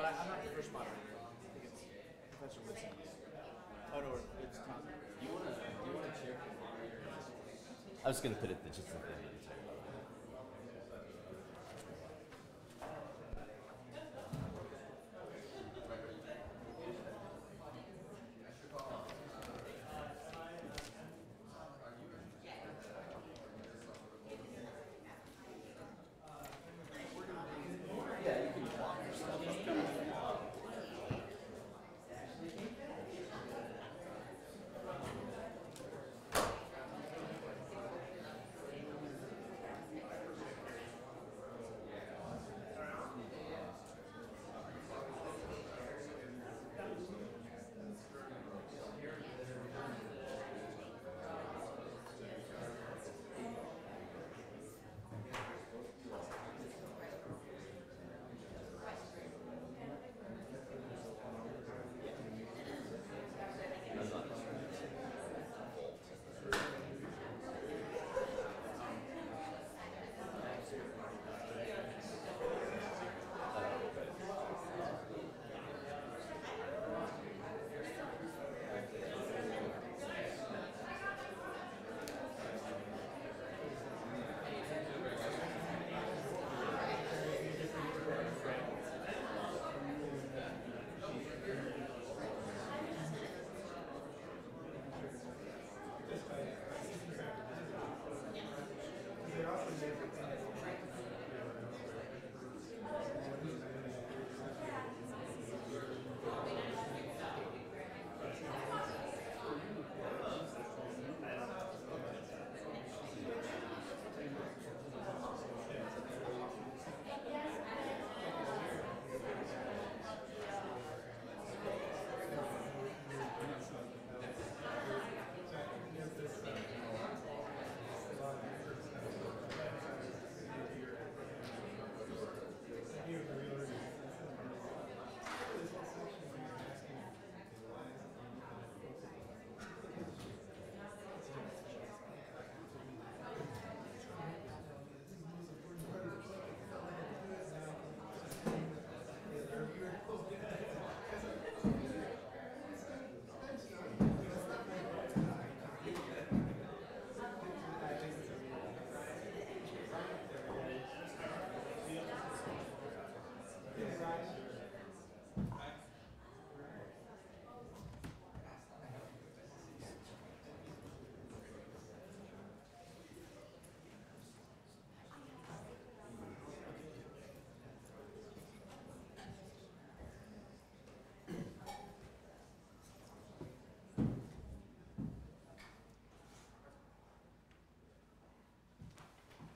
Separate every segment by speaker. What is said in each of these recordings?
Speaker 1: But I'm not the first moderator. I think it's Professor Woodson. Oh, no, it's Tom.
Speaker 2: Do you want to chair for moderator? I was going to put it just at the end of the time.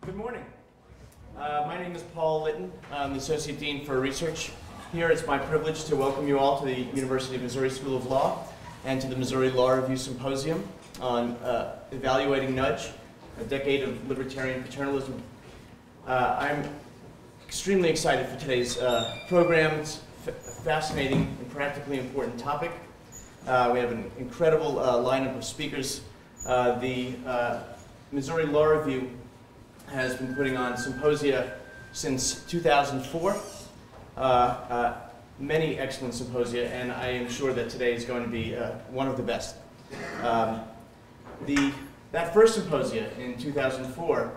Speaker 1: Good morning. My name is Paul Litton. I'm the Associate Dean for Research. Here it's my privilege to welcome you all to the University of Missouri School of Law and to the Missouri Law Review Symposium on Evaluating Nudge, a Decade of Libertarian Paternalism. I'm extremely excited for today's program. It's a fascinating and practically important topic. We have an incredible lineup of speakers. The Missouri Law Review has been putting on symposia since 2004. Many excellent symposia, and I am sure that today is going to be one of the best. That first symposia in 2004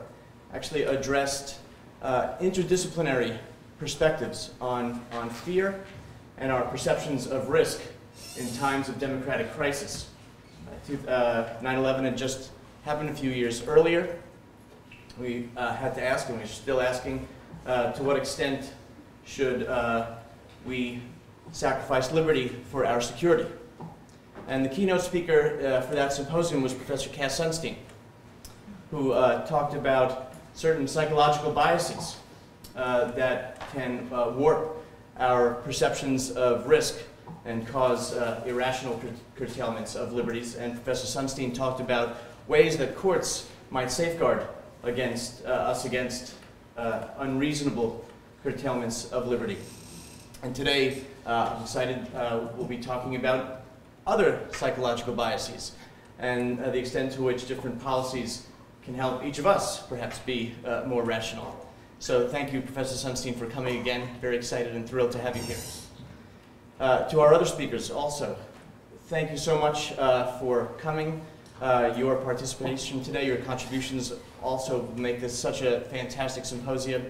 Speaker 1: actually addressed interdisciplinary perspectives on fear and our perceptions of risk in times of democratic crisis. 9/11 had just happened a few years earlier. We had to ask, and we're still asking, to what extent should we sacrifice liberty for our security? And the keynote speaker for that symposium was Professor Cass Sunstein, who talked about certain psychological biases that can warp our perceptions of risk and cause irrational curtailments of liberties. And Professor Sunstein talked about ways that courts might safeguard against unreasonable curtailments of liberty. And today, I'm excited, we'll be talking about other psychological biases and the extent to which different policies can help each of us perhaps be more rational. So thank you, Professor Sunstein, for coming again. Very excited and thrilled to have you here. To our other speakers also, thank you so much for coming. Your participation today, your contributions also make this such a fantastic symposium.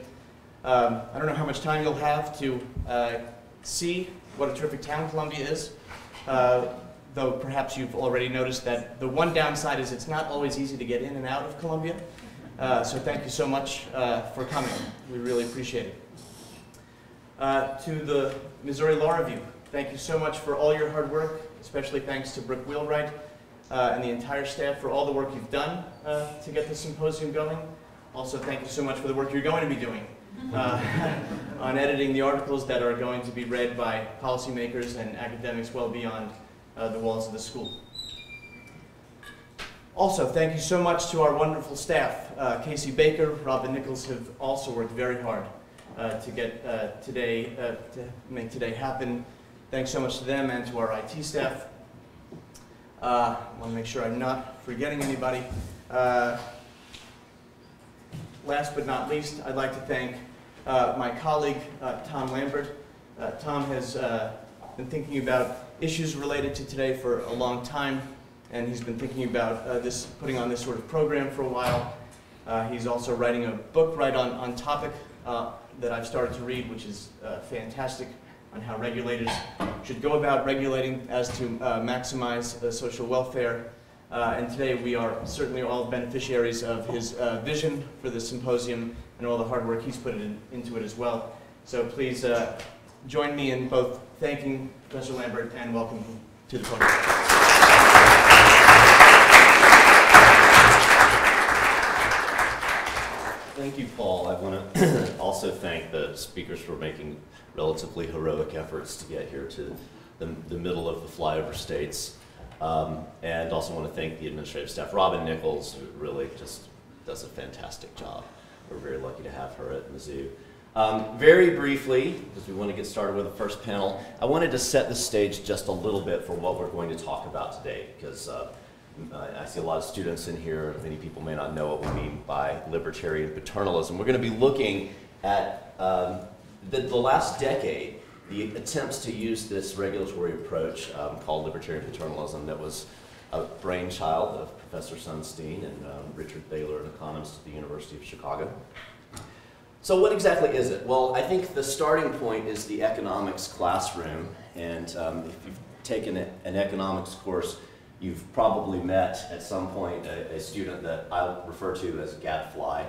Speaker 1: I don't know how much time you'll have to see what a terrific town Columbia is, though perhaps you've already noticed that the one downside is it's not always easy to get in and out of Columbia. So thank you so much for coming. We really appreciate it. To the Missouri Law Review, thank you so much for all your hard work, especially thanks to Brooke Wheelwright and the entire staff for all the work you've done to get this symposium going. Also, thank you so much for the work you're going to be doing on editing the articles that are going to be read by policymakers and academics well beyond the walls of the school. Also, thank you so much to our wonderful staff. Casey Baker, Robin Nichols have also worked very hard to get to make today happen. Thanks so much to them and to our IT staff. I want to make sure I'm not forgetting anybody. Last but not least, I'd like to thank my colleague, Tom Lambert. Tom has been thinking about issues related to today for a long time, and he's been thinking about putting on this sort of program for a while. He's also writing a book right on topic that I've started to read, which is fantastic, on how regulators should go about regulating as to maximize social welfare. And today we are certainly all beneficiaries of his vision for the symposium and all the hard work he's put into it as well. So please join me in both thanking Professor Lambert and welcome him to the program.
Speaker 2: Thank you, Paul. I want to also thank the speakers for making relatively heroic efforts to get here to the middle of the flyover states. And also want to thank the administrative staff. Robin Nichols, who really just does a fantastic job. We're very lucky to have her at Mizzou. Very briefly, because we want to get started with the first panel, I wanted to set the stage just a little bit for what we're going to talk about today, because I see a lot of students in here. Many people may not know what we mean by libertarian paternalism. We're going to be looking at the last decade, the attempts to use this regulatory approach called libertarian paternalism that was a brainchild of Professor Sunstein and Richard Thaler, an economist at the University of Chicago. So what exactly is it? Well, I think the starting point is the economics classroom. And if you've taken an economics course, you've probably met at some point a student that I'll refer to as gadfly.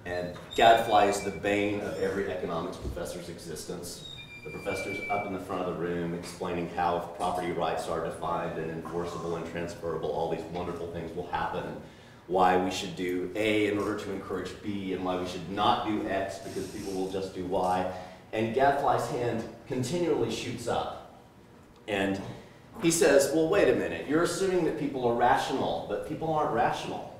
Speaker 2: And gadfly is the bane of every economics professor's existence. The professor's up in the front of the room explaining how if property rights are defined and enforceable and transferable, all these wonderful things will happen. Why we should do A in order to encourage B, and why we should not do X because people will just do Y. And gadfly's hand continually shoots up. And he says, well, wait a minute, you're assuming that people are rational, but people aren't rational.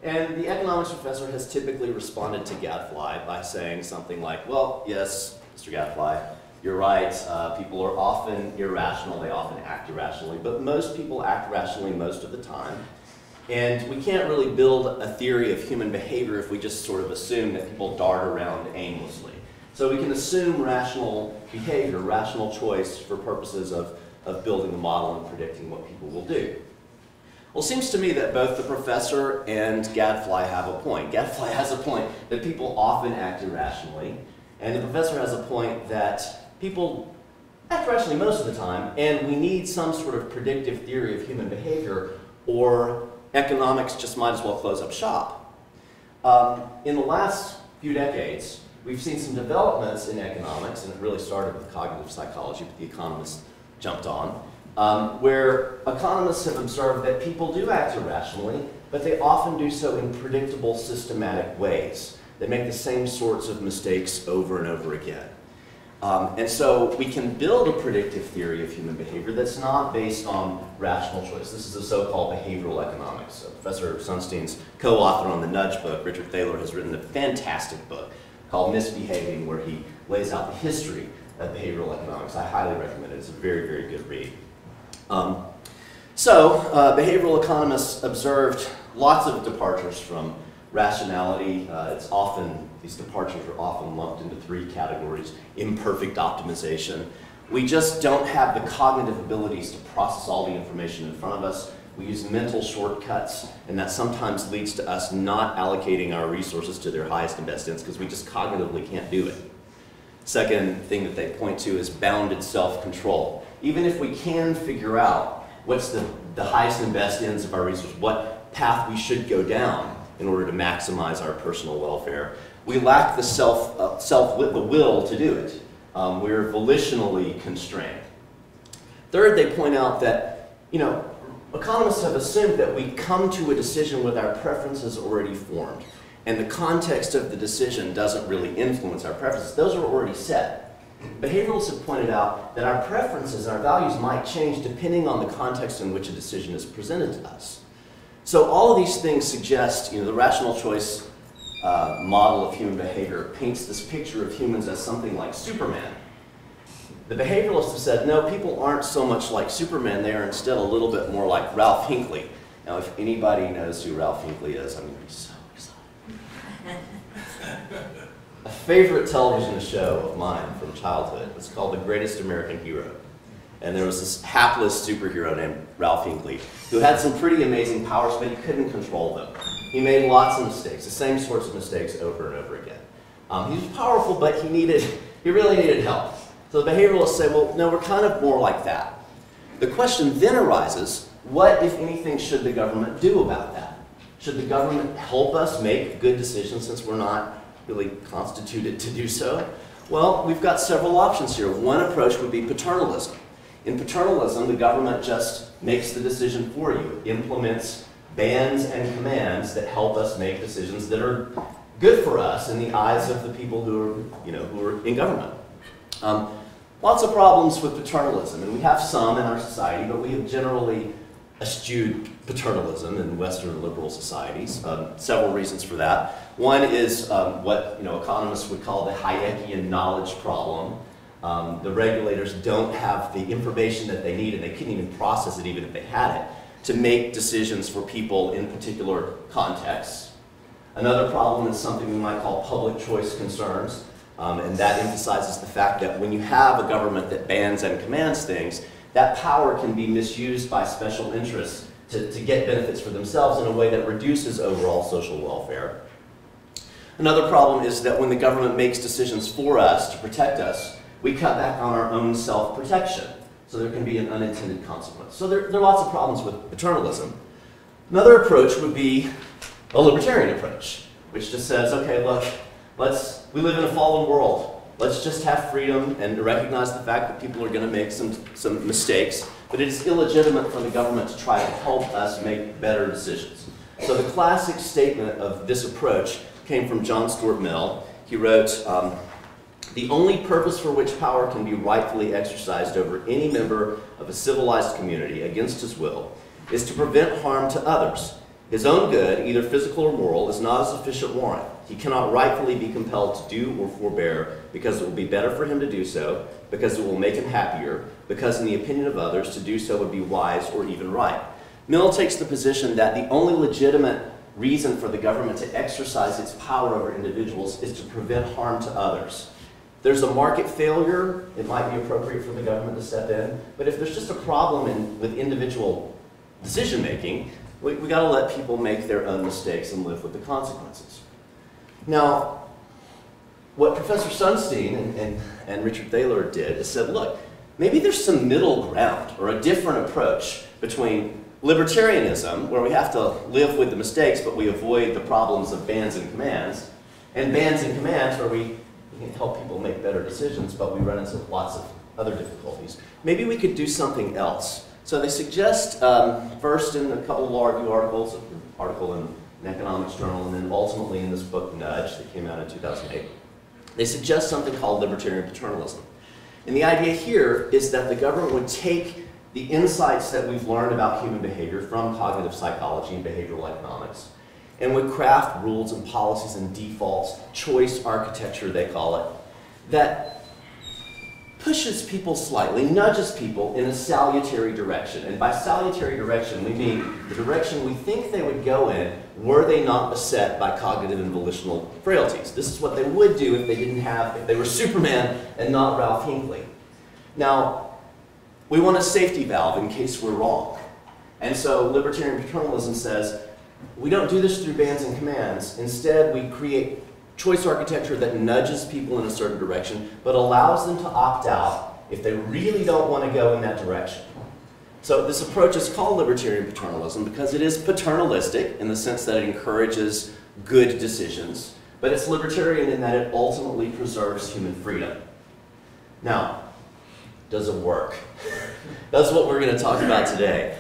Speaker 2: And the economics professor has typically responded to gadfly by saying something like, well, yes, Mr. Gadfly, you're right, people are often irrational, they often act irrationally, but most people act rationally most of the time. And we can't really build a theory of human behavior if we just sort of assume that people dart around aimlessly. So we can assume rational behavior, rational choice for purposes of building a model and predicting what people will do. Well, it seems to me that both the professor and gadfly have a point. Gadfly has a point that people often act irrationally, and the professor has a point that people act rationally most of the time, and we need some sort of predictive theory of human behavior, or economics just might as well close up shop. In the last few decades, we've seen some developments in economics, and it really started with cognitive psychology, but the economists jumped on, where economists have observed that people do act irrationally, but they often do so in predictable, systematic ways. They make the same sorts of mistakes over and over again. And so we can build a predictive theory of human behavior that's not based on rational choice. This is the so-called behavioral economics. So Professor Sunstein's co-author on the Nudge book, Richard Thaler, has written a fantastic book called Misbehaving, where he lays out the history of behavioral economics. I highly recommend it. It's a very, very good read. Behavioral economists observed lots of departures from rationality. These departures are often lumped into 3 categories: imperfect optimization. We just don't have the cognitive abilities to process all the information in front of us. We use mental shortcuts, and that sometimes leads to us not allocating our resources to their highest and best ends because we just cognitively can't do it. Second thing that they point to is bounded self-control. Even if we can figure out what's the highest and best ends of our resources, what path we should go down in order to maximize our personal welfare, we lack the will to do it. We're volitionally constrained. Third, they point out that, economists have assumed that we come to a decision with our preferences already formed, and the context of the decision doesn't really influence our preferences. Those are already set. Behavioralists have pointed out that our preferences and our values might change depending on the context in which a decision is presented to us. So all of these things suggest, the rational choice model of human behavior paints this picture of humans as something like Superman. The behavioralists have said, no, people aren't so much like Superman, they are instead a little bit more like Ralph Hinckley. Now, if anybody knows who Ralph Hinckley is, I'm going to be so excited. A favorite television show of mine from childhood was called The Greatest American Hero. And there was this hapless superhero named Ralph Hinckley who had some pretty amazing powers, but he couldn't control them. He made lots of mistakes, the same sorts of mistakes over and over again. He was powerful, but he really needed help. So the behavioralists say, well, no, we're kind of more like that. The question then arises, what, if anything, should the government do about that? Should the government help us make good decisions since we're not really constituted to do so? Well, we've got several options here. One approach would be paternalism. In paternalism, the government just makes the decision for you, implements bans and commands that help us make decisions that are good for us in the eyes of the people who are in government. Lots of problems with paternalism, and we have some in our society, but we have generally eschewed paternalism in Western liberal societies. Several reasons for that. One is what economists would call the Hayekian knowledge problem. The regulators don't have the information that they need, and they couldn't even process it even if they had it, to make decisions for people in particular contexts. Another problem is something we might call public choice concerns. And that emphasizes the fact that when you have a government that bans and commands things, that power can be misused by special interests to get benefits for themselves in a way that reduces overall social welfare. Another problem is that when the government makes decisions for us to protect us, we cut back on our own self-protection. So there can be an unintended consequence. So there are lots of problems with paternalism. Another approach would be a libertarian approach, which just says, okay, look, we live in a fallen world. Let's just have freedom and recognize the fact that people are going to make some mistakes, but it is illegitimate for the government to try to help us make better decisions. So the classic statement of this approach came from John Stuart Mill. He wrote, the only purpose for which power can be rightfully exercised over any member of a civilized community against his will is to prevent harm to others. His own good, either physical or moral, is not a sufficient warrant. He cannot rightfully be compelled to do or forbear because it will be better for him to do so, because it will make him happier, because in the opinion of others, to do so would be wise or even right. Mill takes the position that the only legitimate reason for the government to exercise its power over individuals is to prevent harm to others. If there's a market failure, it might be appropriate for the government to step in, but if there's just a problem with individual decision making, we got to let people make their own mistakes and live with the consequences. Now, what Professor Sunstein and Richard Thaler did is said, look, maybe there's some middle ground or a different approach between libertarianism, where we have to live with the mistakes but we avoid the problems of bans and commands, and bans and commands where we can help people make better decisions but we run into lots of other difficulties. Maybe we could do something else. So they suggest, first in a couple of Law Review articles, an article in an economics journal, and then ultimately in this book, Nudge, that came out in 2008, they suggest something called libertarian paternalism. And the idea here is that the government would take the insights that we've learned about human behavior from cognitive psychology and behavioral economics, and would craft rules and policies and defaults, choice architecture they call it, that pushes people slightly, nudges people in a salutary direction. And by salutary direction, we mean the direction we think they would go in were they not beset by cognitive and volitional frailties. This is what they would do if they were Superman and not Ralph Hinckley. Now, we want a safety valve in case we're wrong. And so libertarian paternalism says, we don't do this through bands and commands. Instead, we create choice architecture that nudges people in a certain direction, but allows them to opt out if they really don't want to go in that direction. So this approach is called libertarian paternalism because it is paternalistic in the sense that it encourages good decisions, but it's libertarian in that it ultimately preserves human freedom. Now, does it work? That's what we're going to talk about today.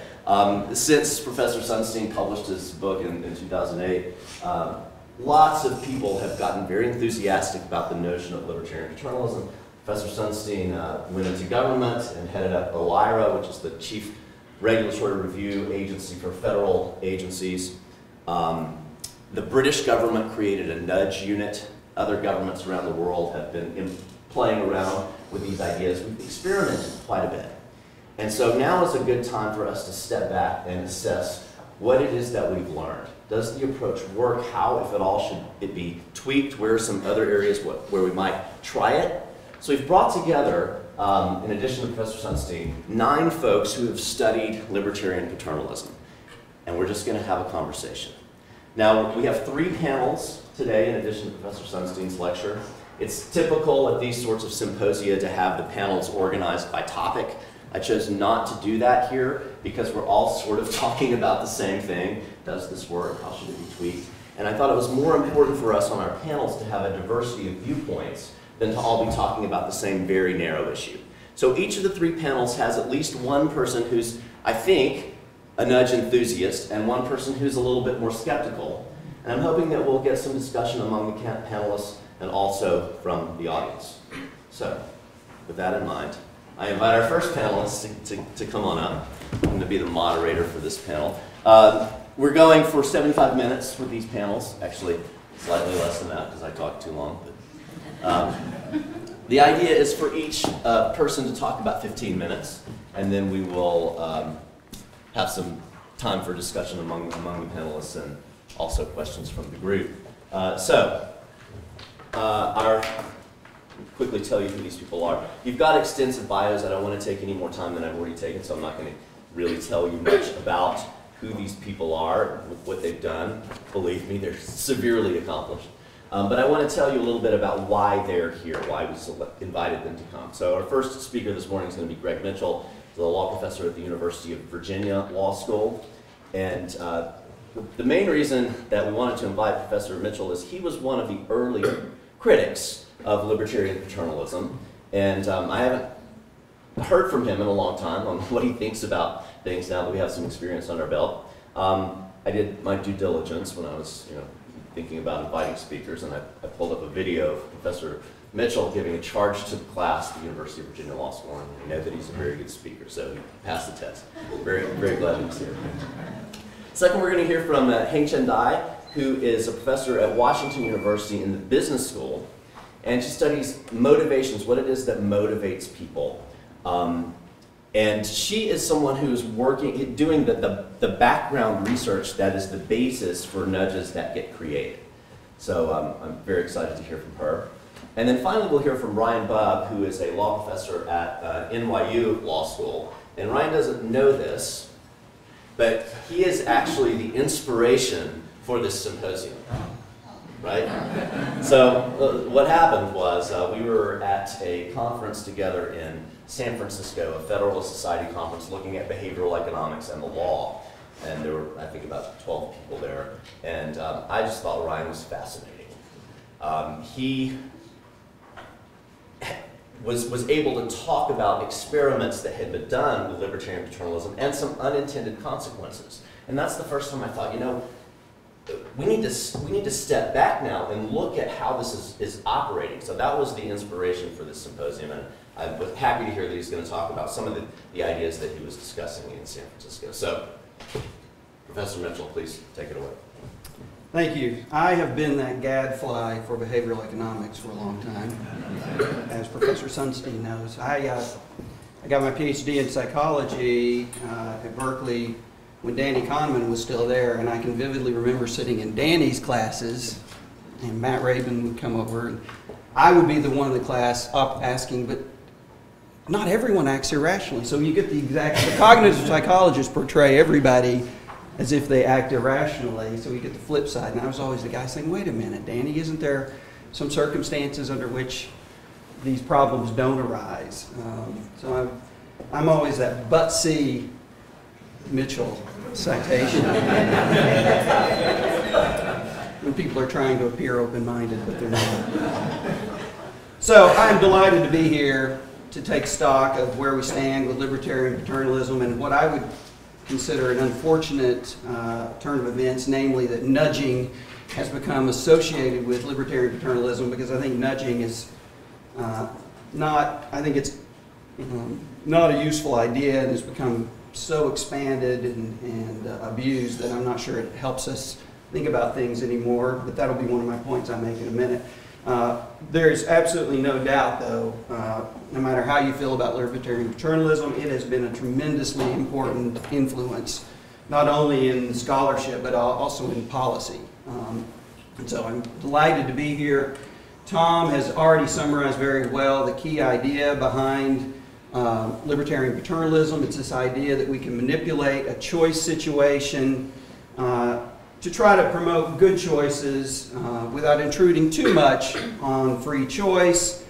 Speaker 2: Since Professor Sunstein published his book in 2008, lots of people have gotten very enthusiastic about the notion of libertarian paternalism. Professor Sunstein went into government and headed up OIRA, which is the chief regulatory review agency for federal agencies. The British government created a nudge unit. Other governments around the world have been playing around with these ideas. We've experimented quite a bit. And so now is a good time for us to step back and assess what it is that we've learned. Does the approach work? How, if at all, should it be tweaked? Where are some other areas where we might try it? So we've brought together, in addition to Professor Sunstein, 9 folks who have studied libertarian paternalism. And we're just going to have a conversation. Now, we have 3 panels today, in addition to Professor Sunstein's lecture. It's typical at these sorts of symposia to have the panels organized by topic. I chose not to do that here because we're all sort of talking about the same thing. Does this work? How should it be tweaked? And I thought it was more important for us on our panels to have a diversity of viewpoints than to all be talking about the same very narrow issue. So each of the 3 panels has at least one person who's, I think, a nudge enthusiast and one person who's a little bit more skeptical. And I'm hoping that we'll get some discussion among the panelists and also from the audience. So, with that in mind, I invite our first panelist to come on up. I'm going to be the moderator for this panel. We're going for 75 minutes with these panels. Actually, slightly less than that because I talked too long. But, the idea is for each person to talk about 15 minutes, and then we will have some time for discussion among the panelists and also questions from the group. I'll quickly tell you who these people are. You've got extensive bios. I don't want to take any more time than I've already taken, so I'm not going to really tell you much about who these people are, what they've done. Believe me, they're severely accomplished. But I want to tell you a little bit about why they're here, why we invited them to come. So our first speaker this morning is going to be Greg Mitchell, the law professor at the University of Virginia Law School. And the main reason that we wanted to invite Professor Mitchell is he was one of the early critics of libertarian paternalism, and I haven't heard from him in a long time on what he thinks about things now that we have some experience on our belt. I did my due diligence when I was thinking about inviting speakers, and I pulled up a video of Professor Mitchell giving a charge to the class at the University of Virginia Law School, and I know that he's a very good speaker, so he passed the test. Very, very glad he's here. Second, we're going to hear from Hengchen Dai, who is a professor at Washington University in the business school, and she studies motivations, what it is that motivates people. And she is someone who's doing the background research that is the basis for nudges that get created. So I'm very excited to hear from her. And then finally we'll hear from Ryan Bubb, who is a law professor at NYU Law School. And Ryan doesn't know this, but he is actually the inspiration for this symposium. Right? So what happened was we were at a conference together in San Francisco, a Federalist Society conference looking at behavioral economics and the law. And there were, I think, about 12 people there. And I just thought Ryan was fascinating. He was able to talk about experiments that had been done with libertarian paternalism and some unintended consequences. And that's the first time I thought, we need to step back now and look at how this is operating. So that was the inspiration for this symposium, and I was happy to hear that he's going to talk about some of the ideas that he was discussing in San Francisco. So, Professor Mitchell, please take it away.
Speaker 3: Thank you. I have been that gadfly for behavioral economics for a long time, as Professor Sunstein knows. I got my PhD in psychology at Berkeley when Danny Kahneman was still there, and I can vividly remember sitting in Danny's classes, and Matt Rabin would come over, and I would be the one in the class up asking, but not everyone acts irrationally. So you get the cognitive psychologists portray everybody as if they act irrationally, so we get the flip side. And I was always the guy saying, wait a minute, Danny, isn't there some circumstances under which these problems don't arise? So I'm always that but see Mitchell citation when people are trying to appear open-minded, but they're not. So I'm delighted to be here to take stock of where we stand with libertarian paternalism and what I would consider an unfortunate turn of events, namely that nudging has become associated with libertarian paternalism, because I think nudging is not a useful idea and has become so expanded and abused that I'm not sure it helps us think about things anymore, but that'll be one of my points I make in a minute. There's absolutely no doubt, though, no matter how you feel about libertarian paternalism, it has been a tremendously important influence, not only in scholarship, but also in policy. And so I'm delighted to be here. Tom has already summarized very well the key idea behind libertarian paternalism. It's this idea that we can manipulate a choice situation to try to promote good choices without intruding too much on free choice.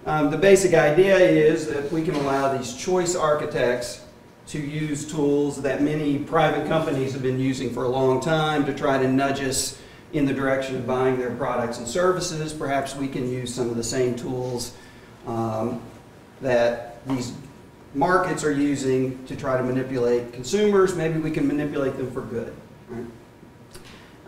Speaker 3: The basic idea is that we can allow these choice architects to use tools that many private companies have been using for a long time to try to nudge us in the direction of buying their products and services. Perhaps we can use some of the same tools that these markets are using to try to manipulate consumers. Maybe we can manipulate them for good. Right?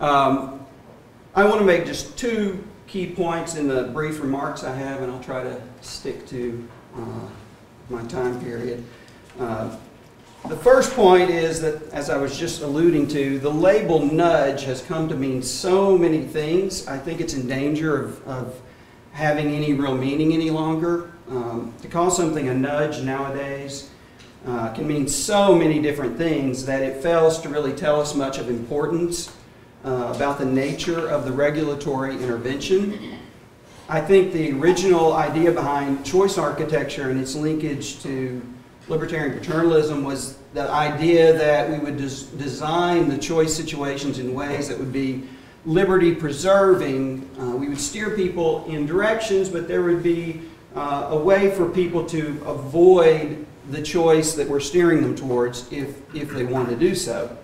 Speaker 3: I want to make just two key points in the brief remarks I have, and I'll try to stick to my time period. The first point is that, as I was just alluding to, the label nudge has come to mean so many things. I think it's in danger of having any real meaning any longer. To call something a nudge nowadays can mean so many different things that it fails to really tell us much of importance about the nature of the regulatory intervention. I think the original idea behind choice architecture and its linkage to libertarian paternalism was the idea that we would design the choice situations in ways that would be liberty preserving. We would steer people in directions, but there would be a way for people to avoid the choice that we're steering them towards if they want to do so.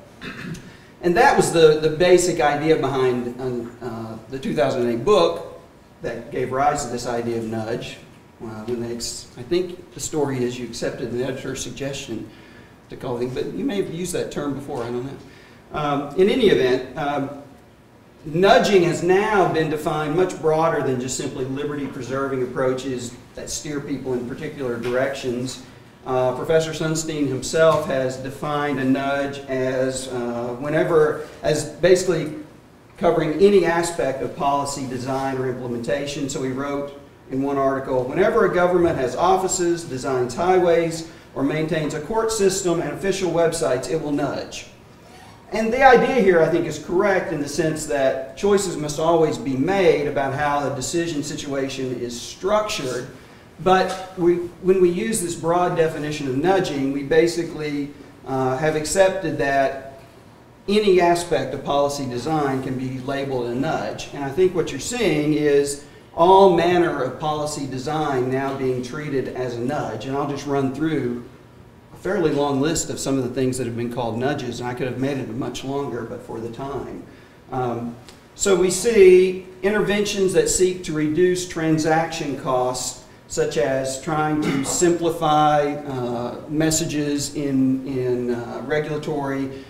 Speaker 3: And that was the basic idea behind the 2008 book that gave rise to this idea of nudge. When I think the story is you accepted the editor's suggestion to call it, but you may have used that term before, I don't know. In any event, nudging has now been defined much broader than just simply liberty-preserving approaches that steer people in particular directions. Professor Sunstein himself has defined a nudge as as basically covering any aspect of policy design or implementation. So he wrote in one article, whenever a government has offices, designs highways, or maintains a court system and official websites, it will nudge. And the idea here, I think, is correct in the sense that choices must always be made about how the decision situation is structured. But when we use this broad definition of nudging, we basically have accepted that any aspect of policy design can be labeled a nudge. And I think what you're seeing is all manner of policy design now being treated as a nudge. And I'll just run through a fairly long list of some of the things that have been called nudges, and I could have made it much longer, but for the time. So we see interventions that seek to reduce transaction costs, such as trying to simplify messages in regulatory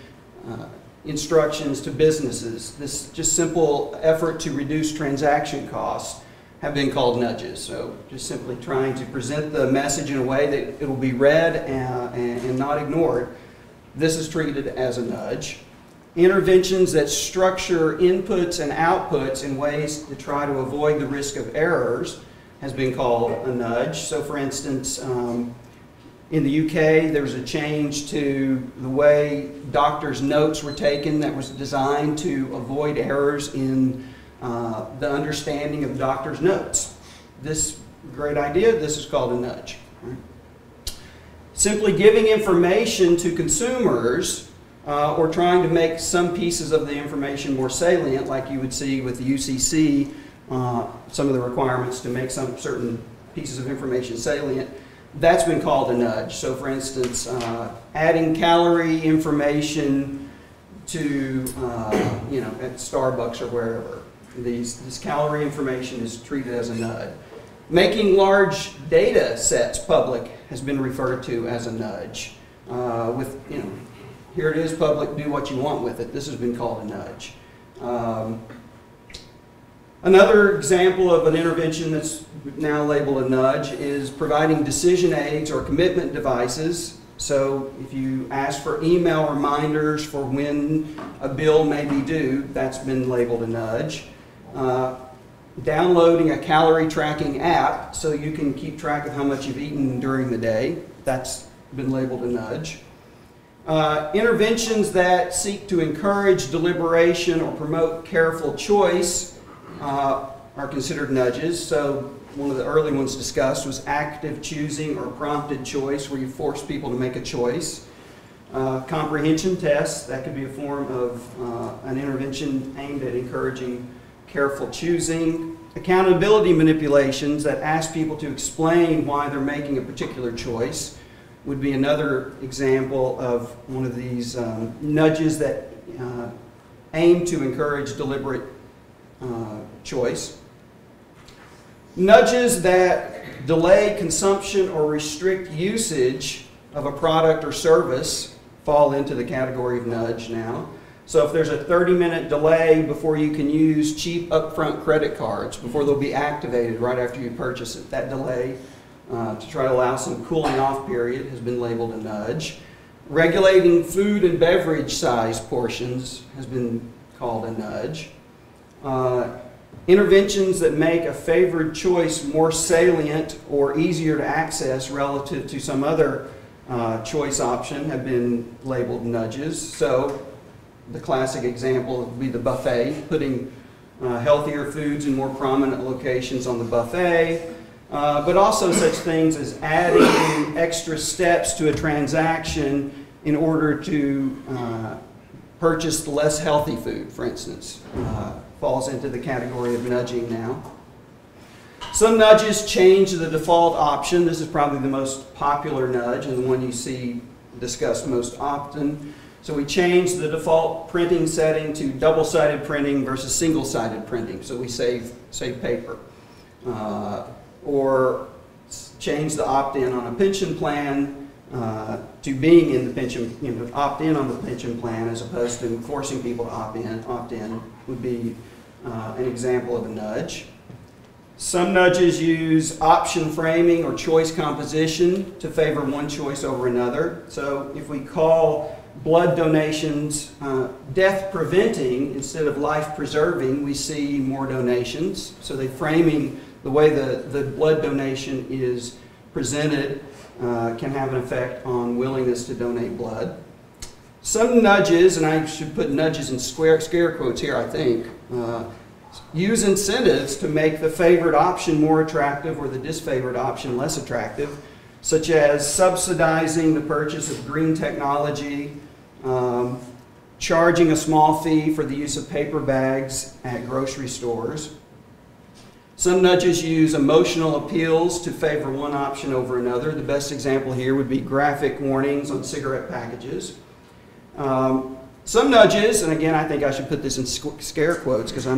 Speaker 3: instructions to businesses. This just simple effort to reduce transaction costs have been called nudges. So just simply trying to present the message in a way that it will be read and not ignored. This is treated as a nudge. interventions that structure inputs and outputs in ways to try to avoid the risk of errors has been called a nudge. So for instance, in the UK, there was a change to the way doctors' notes were taken that was designed to avoid errors in the understanding of the doctor's notes. This great idea, this is called a nudge. Simply giving information to consumers or trying to make some pieces of the information more salient, like you would see with the UCC, some of the requirements to make some certain pieces of information salient, that's been called a nudge. So for instance, adding calorie information to, at Starbucks or wherever. This calorie information is treated as a nudge. Making large data sets public has been referred to as a nudge. Here it is public, do what you want with it. This has been called a nudge. Another example of an intervention that's now labeled a nudge is providing decision aids or commitment devices. So if you ask for email reminders for when a bill may be due, that's been labeled a nudge. Downloading a calorie tracking app so you can keep track of how much you've eaten during the day, that's been labeled a nudge. Interventions that seek to encourage deliberation or promote careful choice are considered nudges. So one of the early ones discussed was active choosing or prompted choice, where you force people to make a choice. Comprehension tests, that could be a form of an intervention aimed at encouraging careful choosing. Accountability manipulations that ask people to explain why they're making a particular choice would be another example of one of these nudges that aim to encourage deliberate choice. Nudges that delay consumption or restrict usage of a product or service fall into the category of nudge now. So if there's a 30-minute delay before you can use cheap upfront credit cards, before they'll be activated right after you purchase it, that delay to try to allow some cooling off period has been labeled a nudge. Regulating food and beverage size portions has been called a nudge. Interventions that make a favored choice more salient or easier to access relative to some other choice option have been labeled nudges. So the classic example would be the buffet, putting healthier foods in more prominent locations on the buffet, but also such things as adding extra steps to a transaction in order to purchase the less healthy food, for instance. Falls into the category of nudging now. Some nudges change the default option. This is probably the most popular nudge and the one you see discussed most often. So we change the default printing setting to double-sided printing versus single-sided printing, so we save paper. Or change the opt-in on a pension plan to being in the pension, opt-in on the pension plan as opposed to forcing people to opt-in would be an example of a nudge. Some nudges use option framing or choice composition to favor one choice over another. So if we call blood donations death preventing instead of life preserving, we see more donations. So the framing, the way the blood donation is presented can have an effect on willingness to donate blood. Some nudges, and I should put nudges in scare quotes here, I think, use incentives to make the favored option more attractive or the disfavored option less attractive, such as subsidizing the purchase of green technology, charging a small fee for the use of paper bags at grocery stores. Some nudges use emotional appeals to favor one option over another. The best example here would be graphic warnings on cigarette packages. Some nudges, and again I think I should put this in scare quotes because I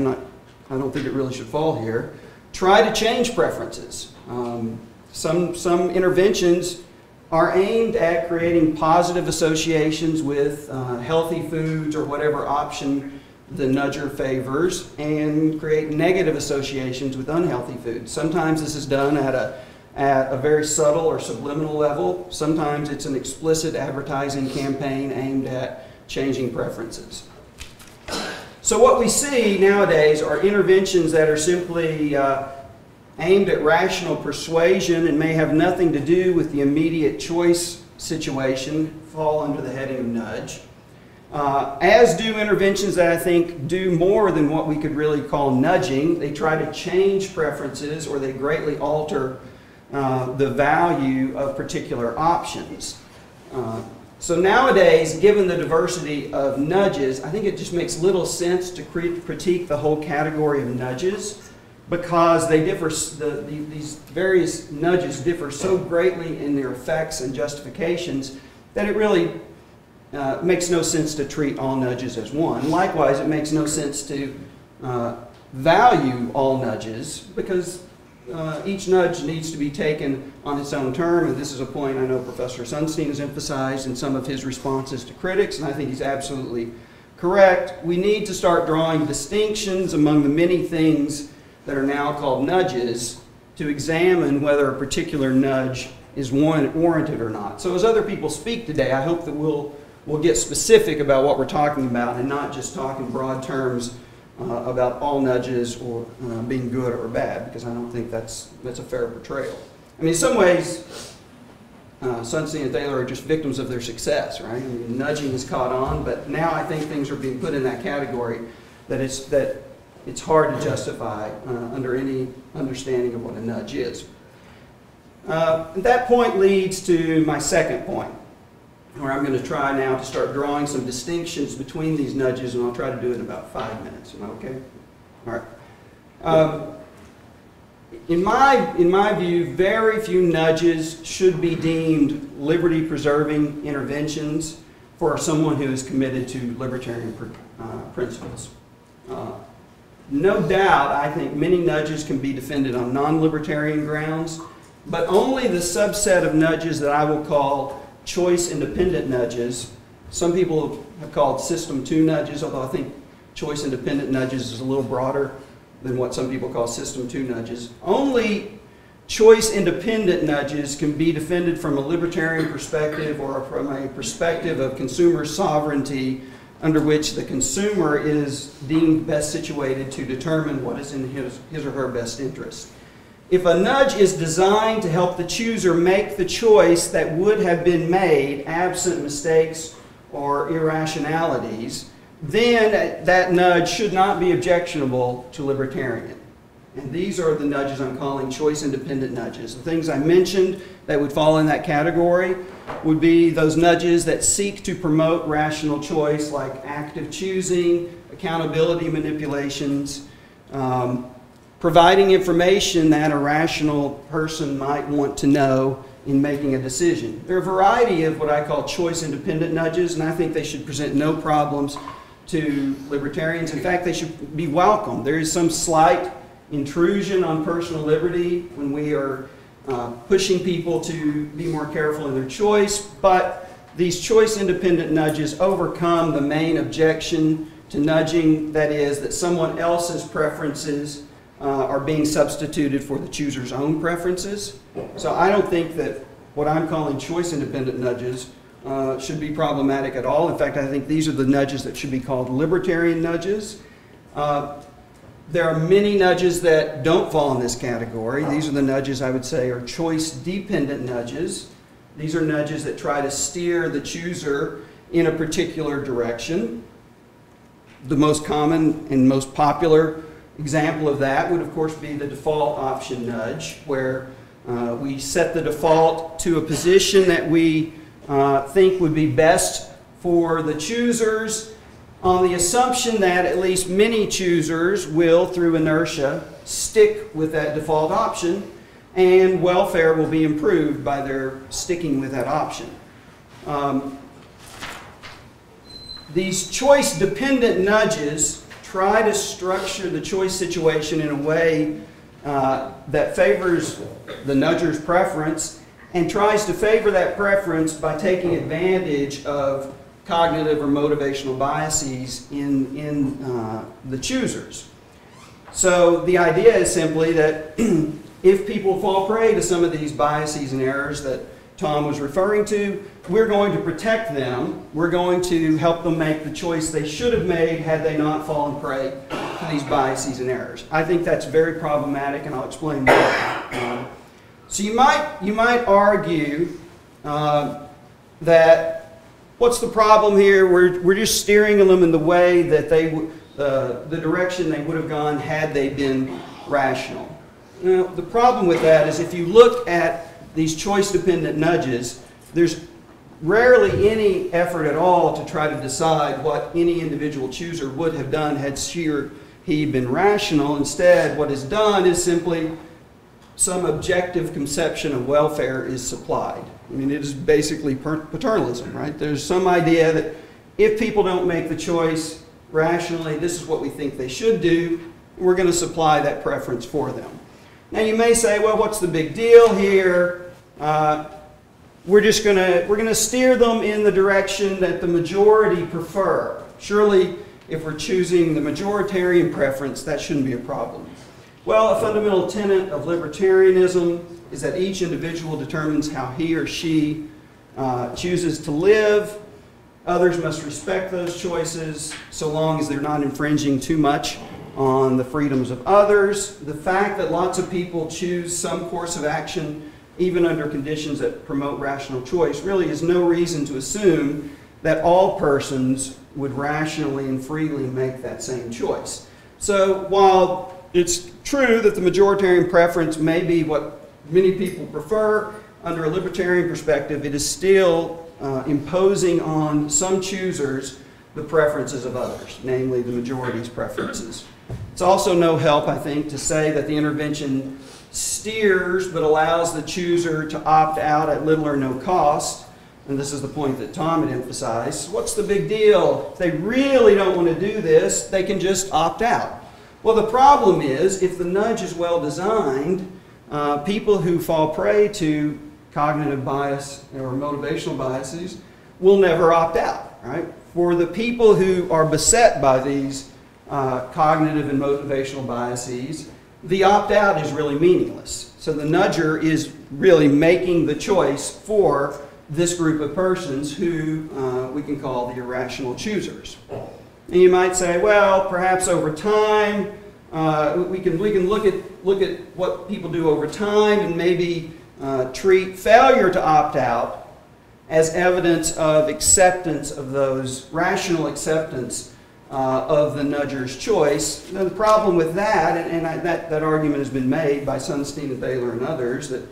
Speaker 3: don't think it really should fall here, try to change preferences. Some interventions are aimed at creating positive associations with healthy foods or whatever option the nudger favors, and create negative associations with unhealthy foods. Sometimes this is done at a very subtle or subliminal level. Sometimes it's an explicit advertising campaign aimed at changing preferences. So what we see nowadays are interventions that are simply aimed at rational persuasion and may have nothing to do with the immediate choice situation, fall under the heading of nudge. As do interventions that I think do more than what we could really call nudging. They try to change preferences, or they greatly alter the value of particular options. So nowadays, given the diversity of nudges, I think it just makes little sense to critique the whole category of nudges, because they differ, these various nudges differ so greatly in their effects and justifications that it really makes no sense to treat all nudges as one. Likewise, it makes no sense to value all nudges, because each nudge needs to be taken on its own term, and this is a point I know Professor Sunstein has emphasized in some of his responses to critics, and I think he's absolutely correct. We need to start drawing distinctions among the many things that are now called nudges to examine whether a particular nudge is warranted or not. So as other people speak today, I hope that we'll get specific about what we're talking about and not just talk in broad terms about all nudges or being good or bad, because I don't think that's a fair portrayal. I mean, in some ways, Sunstein and Thaler are just victims of their success, right? I mean, nudging has caught on, but now I think things are being put in that category that it's hard to justify under any understanding of what a nudge is. That point leads to my second point, where I'm going to try now to start drawing some distinctions between these nudges, and I'll try to do it in about 5 minutes. Am I okay? All right. In my view, very few nudges should be deemed liberty-preserving interventions for someone who is committed to libertarian principles. No doubt, I think many nudges can be defended on non-libertarian grounds, but only the subset of nudges that I will call choice-independent nudges. Some people have called System 2 nudges, although I think choice-independent nudges is a little broader than what some people call System 2 nudges. Only choice-independent nudges can be defended from a libertarian perspective or from a perspective of consumer sovereignty, under which the consumer is deemed best situated to determine what is in his or her best interest. If a nudge is designed to help the chooser make the choice that would have been made absent mistakes or irrationalities, then that nudge should not be objectionable to libertarian. And these are the nudges I'm calling choice-independent nudges. The things I mentioned that would fall in that category would be those nudges that seek to promote rational choice, like active choosing, accountability manipulations, providing information that a rational person might want to know in making a decision. There are a variety of what I call choice-independent nudges, and I think they should present no problems to libertarians. In fact, they should be welcome. There is some slight intrusion on personal liberty when we are pushing people to be more careful in their choice, but these choice-independent nudges overcome the main objection to nudging, that is, that someone else's preferences are being substituted for the chooser's own preferences. So I don't think that what I'm calling choice-independent nudges should be problematic at all. In fact, I think these are the nudges that should be called libertarian nudges. There are many nudges that don't fall in this category. These are the nudges I would say are choice-dependent nudges. These are nudges that try to steer the chooser in a particular direction. The most common and most popular example of that would, of course, be the default option nudge, where we set the default to a position that we think would be best for the choosers, on the assumption that at least many choosers will, through inertia, stick with that default option, and welfare will be improved by their sticking with that option. These choice-dependent nudges try to structure the choice situation in a way that favors the nudger's preference and tries to favor that preference by taking advantage of cognitive or motivational biases in the choosers. So the idea is simply that if people fall prey to some of these biases and errors that Tom was referring to. We're going to protect them. We're going to help them make the choice they should have made had they not fallen prey to these biases and errors. I think that's very problematic, and I'll explain why. So you might argue that what's the problem here? We're just steering them in the way that the direction they would have gone had they been rational. Now, the problem with that is if you look at these choice-dependent nudges, there's rarely any effort at all to try to decide what any individual chooser would have done had she or he been rational. Instead, what is done is simply some objective conception of welfare is supplied. I mean, it is basically paternalism, right? There's some idea that if people don't make the choice rationally, this is what we think they should do. We're going to supply that preference for them. Now, you may say, well, what's the big deal here? We're going to steer them in the direction that the majority prefer. Surely, if we're choosing the majoritarian preference, that shouldn't be a problem. Well, a fundamental tenet of libertarianism is that each individual determines how he or she chooses to live. Others must respect those choices so long as they're not infringing too much on the freedoms of others. The fact that lots of people choose some course of action, even under conditions that promote rational choice, really is no reason to assume that all persons would rationally and freely make that same choice. So while it's true that the majoritarian preference may be what many people prefer, under a libertarian perspective, it is still imposing on some choosers the preferences of others, namely the majority's preferences. It's also no help, I think, to say that the intervention steers but allows the chooser to opt out at little or no cost. And this is the point that Tom had emphasized. What's the big deal? If they really don't want to do this, they can just opt out. Well, the problem is, if the nudge is well designed, people who fall prey to cognitive bias or motivational biases will never opt out, right? For the people who are beset by these cognitive and motivational biases, the opt-out is really meaningless. So the nudger is really making the choice for this group of persons who we can call the irrational choosers. And you might say, well, perhaps over time, we can look at what people do over time and maybe treat failure to opt out as evidence of acceptance of those, rational acceptance of the nudger's choice. Now, the problem with that, and that argument has been made by Sunstein and Thaler and others, that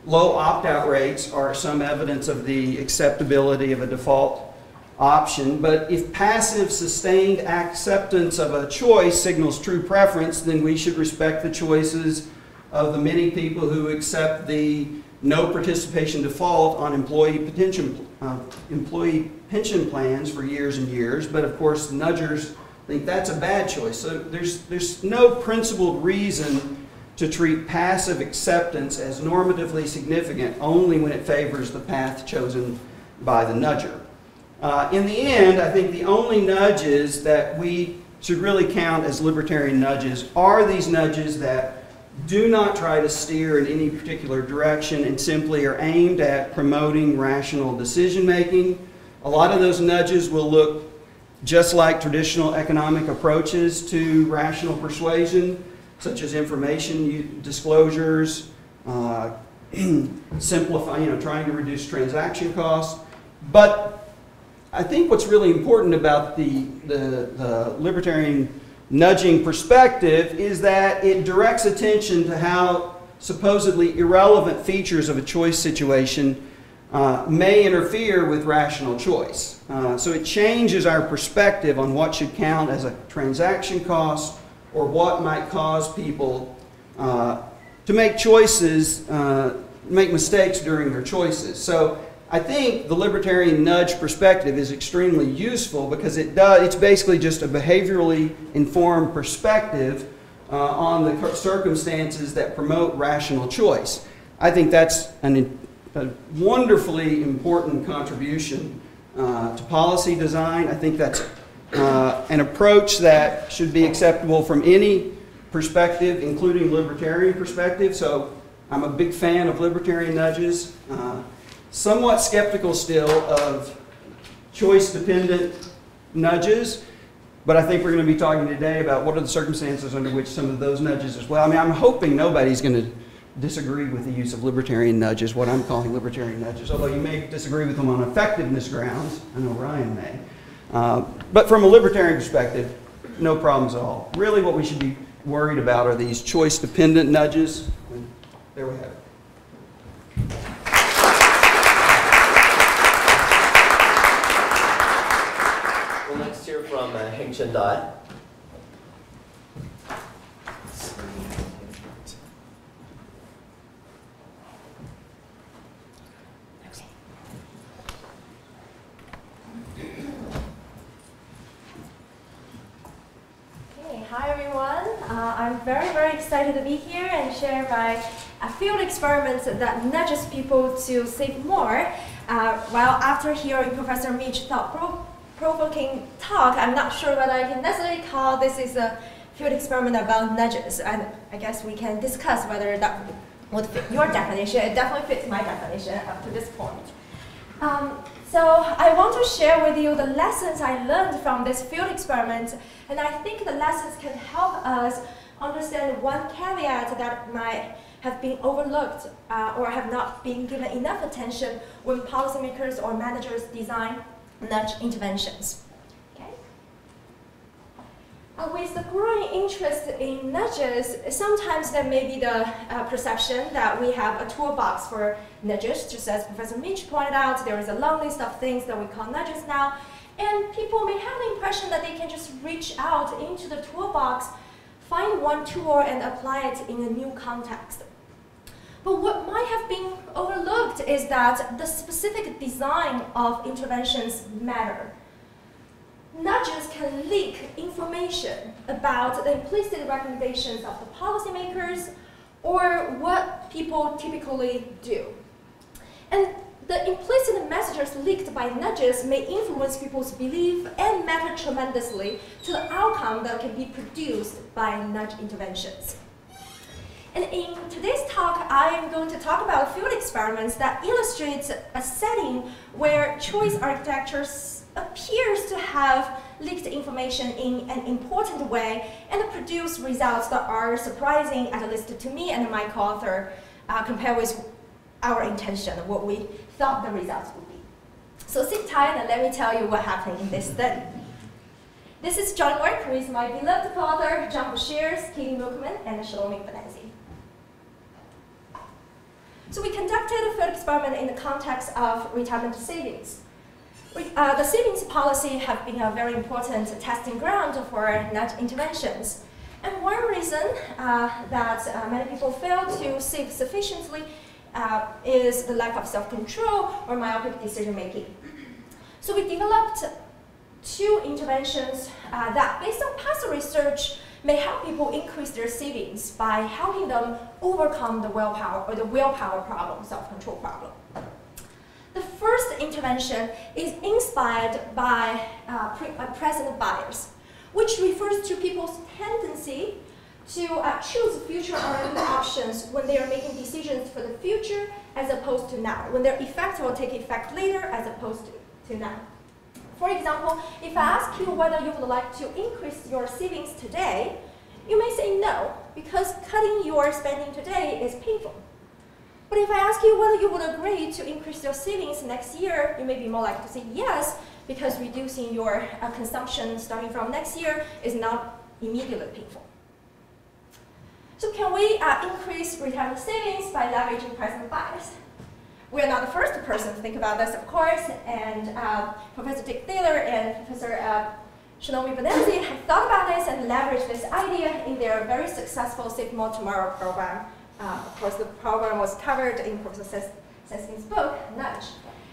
Speaker 3: low opt-out rates are some evidence of the acceptability of a default option. But if passive, sustained acceptance of a choice signals true preference, then we should respect the choices of the many people who accept the no participation default on employee pension plans for years and years. But of course, the nudgers think that's a bad choice. So there's no principled reason to treat passive acceptance as normatively significant only when it favors the path chosen by the nudger. In the end, I think the only nudges that we should really count as libertarian nudges are these nudges that do not try to steer in any particular direction and simply are aimed at promoting rational decision making. A lot of those nudges will look just like traditional economic approaches to rational persuasion, such as information disclosures, simplifying, trying to reduce transaction costs. But I think what's really important about the libertarian nudging perspective is that it directs attention to how supposedly irrelevant features of a choice situation may interfere with rational choice. So it changes our perspective on what should count as a transaction cost or what might cause people to make choices, make mistakes during their choices. So I think the libertarian nudge perspective is extremely useful because it's basically just a behaviorally informed perspective on the circumstances that promote rational choice. I think that's a wonderfully important contribution to policy design. I think that's an approach that should be acceptable from any perspective, including libertarian perspective. So I'm a big fan of libertarian nudges. somewhat skeptical still of choice-dependent nudges, but I think we're going to be talking today about what are the circumstances under which some of those nudges as well. I mean, I'm hoping nobody's going to disagree with the use of libertarian nudges, what I'm calling libertarian nudges, although you may disagree with them on effectiveness grounds. I know Ryan may. But from a libertarian perspective, no problems at all. Really what we should be worried about are these choice-dependent nudges. And there we have it.
Speaker 4: We'll next hear from Hengchen Dai.
Speaker 5: Hi everyone, I'm very excited to be here and share my field experiment that nudges people to save more. While after hearing Professor Mitchell's thought-provoking talk, I'm not sure whether I can necessarily call this is a field experiment about nudges, and I guess we can discuss whether that would fit your definition. It definitely fits my definition up to this point. So I want to share with you the lessons I learned from this field experiment, and I think the lessons can help us understand one caveat that might have been overlooked or have not been given enough attention when policymakers or managers design nudge interventions. Okay? With the growing interest in nudges, sometimes there may be the perception that we have a toolbox for nudges. Just as Professor Mitchell pointed out, there is a long list of things that we call nudges now, and people may have the impression that they can just reach out into the toolbox, find one tool, and apply it in a new context. But what might have been overlooked is that the specific design of interventions matter. Nudges can leak information about the implicit recommendations of the policymakers or what people typically do. And the implicit messages leaked by nudges may influence people's belief and matter tremendously to the outcome that can be produced by nudge interventions. And in today's talk, I am going to talk about field experiments that illustrates a setting where choice architecture appears to have leaked information in an important way and produce results that are surprising, at least to me and my co-author, compared with our intention, what we thought the results would be. So sit tight and let me tell you what happened in this study. This is John work with my beloved co-author, John Bashir, Katie Milkman, and Shalomi Benazzi. So we conducted a field experiment in the context of retirement savings. The savings policy have been a very important testing ground for nudge interventions. And one reason that many people fail to save sufficiently is the lack of self-control or myopic decision-making. So we developed two interventions that, based on past research, may help people increase their savings by helping them overcome the willpower problem, self-control problem. The first intervention is inspired by present bias, which refers to people's tendency to choose future-oriented options when they are making decisions for the future as opposed to now, when their effects will take effect later as opposed to now. For example, if I ask you whether you would like to increase your savings today, you may say no, because cutting your spending today is painful. But if I ask you whether you would agree to increase your savings next year, you may be more likely to say yes, because reducing your consumption starting from next year is not immediately painful. So can we increase retirement savings by leveraging present bias? We're not the first person to think about this, of course, and Professor Dick Thaler and Professor Shalomi Benazzi have thought about this and leveraged this idea in their very successful Save More Tomorrow program. Of course, the program was covered in Professor Seskin's book, Nudge.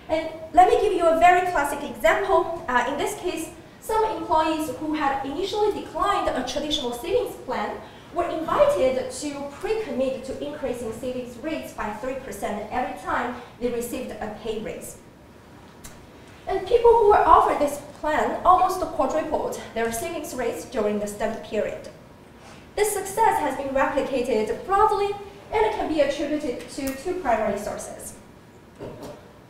Speaker 5: And let me give you a very classic example. In this case, some employees who had initially declined a traditional savings plan were invited to pre-commit to increasing savings rates by 3% every time they received a pay raise. And people who were offered this plan almost quadrupled their savings rates during the study period. This success has been replicated broadly, and it can be attributed to two primary sources.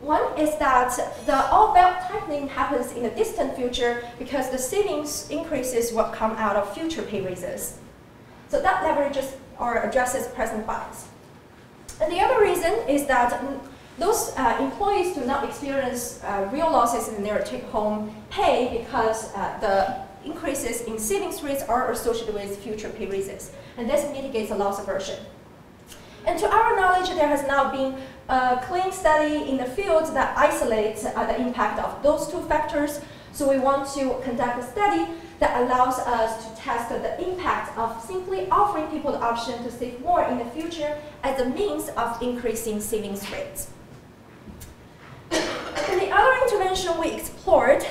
Speaker 5: One is that the all-belt tightening happens in the distant future because the savings increases will come out of future pay raises. So that leverages or addresses present bias. And the other reason is that those employees do not experience real losses in their take-home pay because the increases in savings rates are associated with future pay raises. And this mitigates the loss aversion. And to our knowledge, there has now been a clean study in the field that isolates the impact of those two factors. So we want to conduct a study that allows us to test the impact of simply offering people the option to save more in the future as a means of increasing savings rates. And the other intervention we explored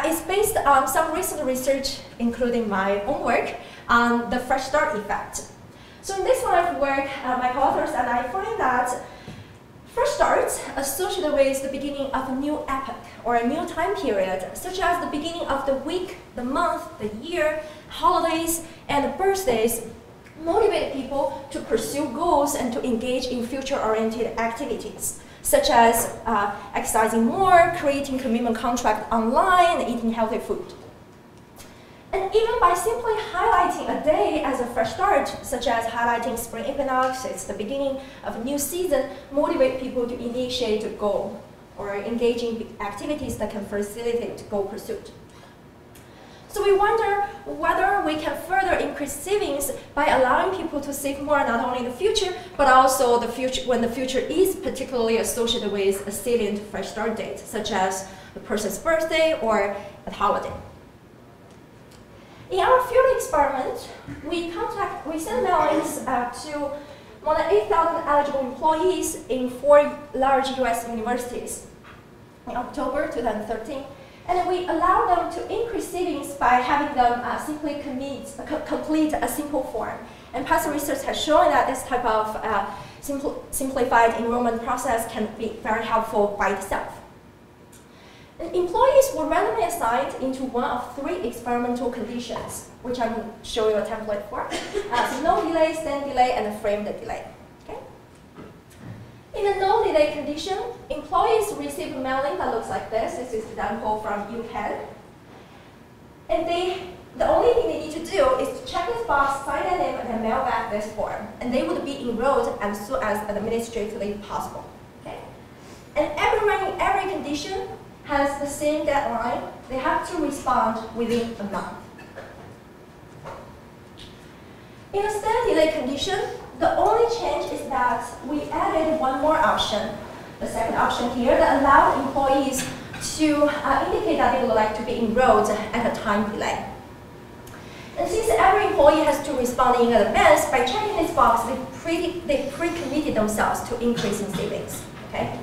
Speaker 5: is based on some recent research, including my own work, on the fresh start effect. So in this line of work, my co-authors and I find that fresh starts associated with the beginning of a new epoch or a new time period, such as the beginning of the week, the month, the year, holidays, and birthdays, motivate people to pursue goals and to engage in future-oriented activities, such as exercising more, creating commitment contract online, and eating healthy food. And even by simply highlighting a day as a fresh start, such as highlighting spring equinox, it's the beginning of a new season, motivate people to initiate a goal or engage in activities that can facilitate goal pursuit. So we wonder whether we can further increase savings by allowing people to save more not only in the future, but also the future when the future is particularly associated with a salient fresh start date, such as the person's birthday or a holiday. In our field experiment, we send mailings to more than 8,000 eligible employees in 4 large US universities in October 2013. And we allow them to increase savings by having them simply complete a simple form. And past research has shown that this type of simplified enrollment process can be very helpful by itself. And employees were randomly assigned into one of 3 experimental conditions, which I'm going to show you a template for. So no delay, stand delay, and a framed delay. Okay? In the no delay condition, employees receive a mailing that looks like this. This is an example from UPenn. And the only thing they need to do is to check this box, sign their name, and then mail back this form. And they would be enrolled as soon as administratively possible. Okay? And every condition has the same deadline. They have to respond within a month. In a stand delay condition, the only change is that we added one more option, the second option here, that allowed employees to indicate that they would like to be enrolled at a time delay. And since every employee has to respond in advance, by checking this box, they pre-committed themselves to increasing savings. Okay?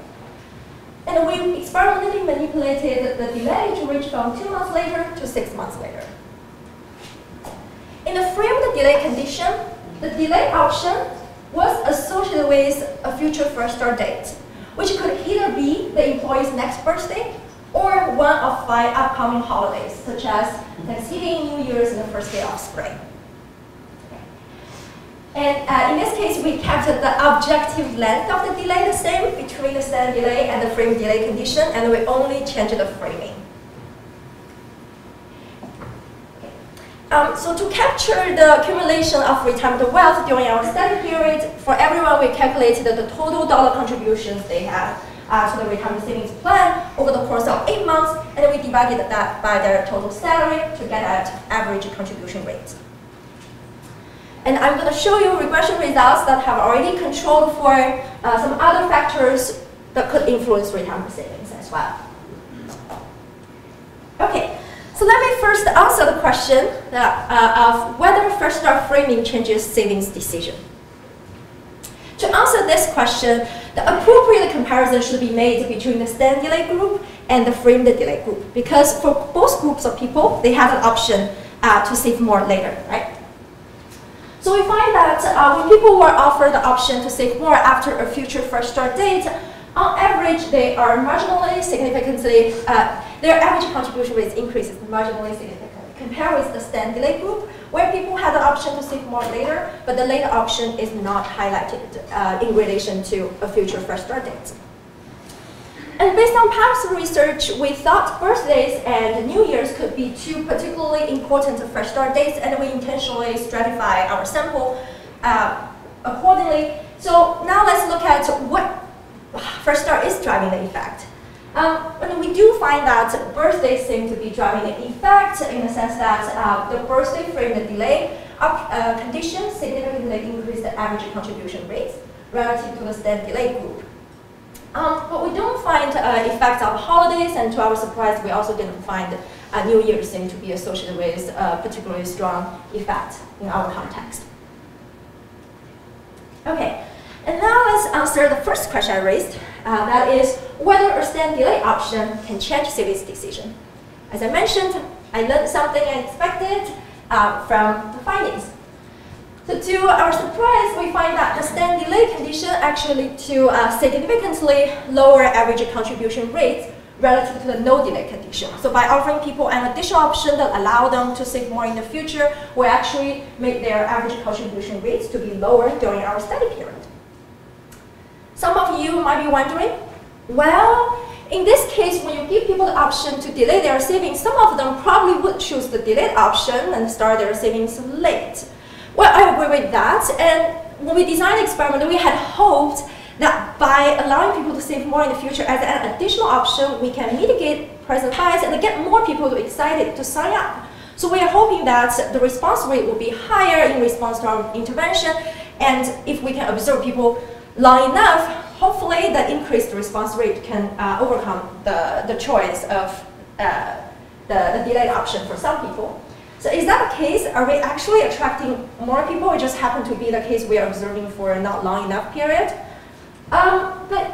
Speaker 5: And we experimentally manipulated the delay to reach from 2 months later to 6 months later. In the framed delay condition, the delay option was associated with a future first start date, which could either be the employee's next birthday or one of 5 upcoming holidays, such as Thanksgiving, New Year's, and the first day of spring. And in this case, we kept the objective length of the delay the same between the stand delay and the frame delay condition, and we only changed the framing. So to capture the accumulation of retirement wealth during our study period, for everyone we calculated the total dollar contributions they had to the retirement savings plan over the course of 8 months, and then we divided that by their total salary to get at average contribution rate. And I'm going to show you regression results that have already controlled for some other factors that could influence retirement savings as well. Okay, so let me first answer the question of whether first start framing changes savings decision. To answer this question, the appropriate comparison should be made between the stand delay group and the framed delay group, because for both groups of people, they have an option to save more later, right? So we find that when people were offered the option to save more after a future first start date, on average, they are marginally significantly, their average contribution rate increases marginally significantly, compared with the stand delay group, where people had the option to save more later, but the later option is not highlighted in relation to a future first start date. And based on past research, we thought birthdays and New Year's could be two particularly important fresh start dates, and we intentionally stratify our sample accordingly. So now let's look at what fresh start is driving the effect. And we do find that birthdays seem to be driving the effect in the sense that the birthday frame, the delay condition significantly increase the average contribution rates relative to the stand delay group. But we don't find effects of holidays, and to our surprise, we also didn't find New Year seem to be associated with a particularly strong effect in our context. Okay, and now let's answer the first question I raised, that is whether a stand delay option can change civics decision. As I mentioned, I learned something unexpected from the findings. So to our surprise, we find that the stand delay condition actually lead to significantly lower average contribution rates relative to the no delay condition. So by offering people an additional option that allow them to save more in the future, we actually make their average contribution rates to be lower during our study period. Some of you might be wondering, well, in this case, when you give people the option to delay their savings, some of them probably would choose the delayed option and start their savings late. Well, I agree with that, and when we designed the experiment, we had hoped that by allowing people to save more in the future as an additional option, we can mitigate present bias and get more people excited to sign up. So we are hoping that the response rate will be higher in response to our intervention, and if we can observe people long enough, hopefully the increased response rate can overcome the choice of the delayed option for some people. So is that the case? Are we actually attracting more people? It just happened to be the case we are observing for a not long enough period. But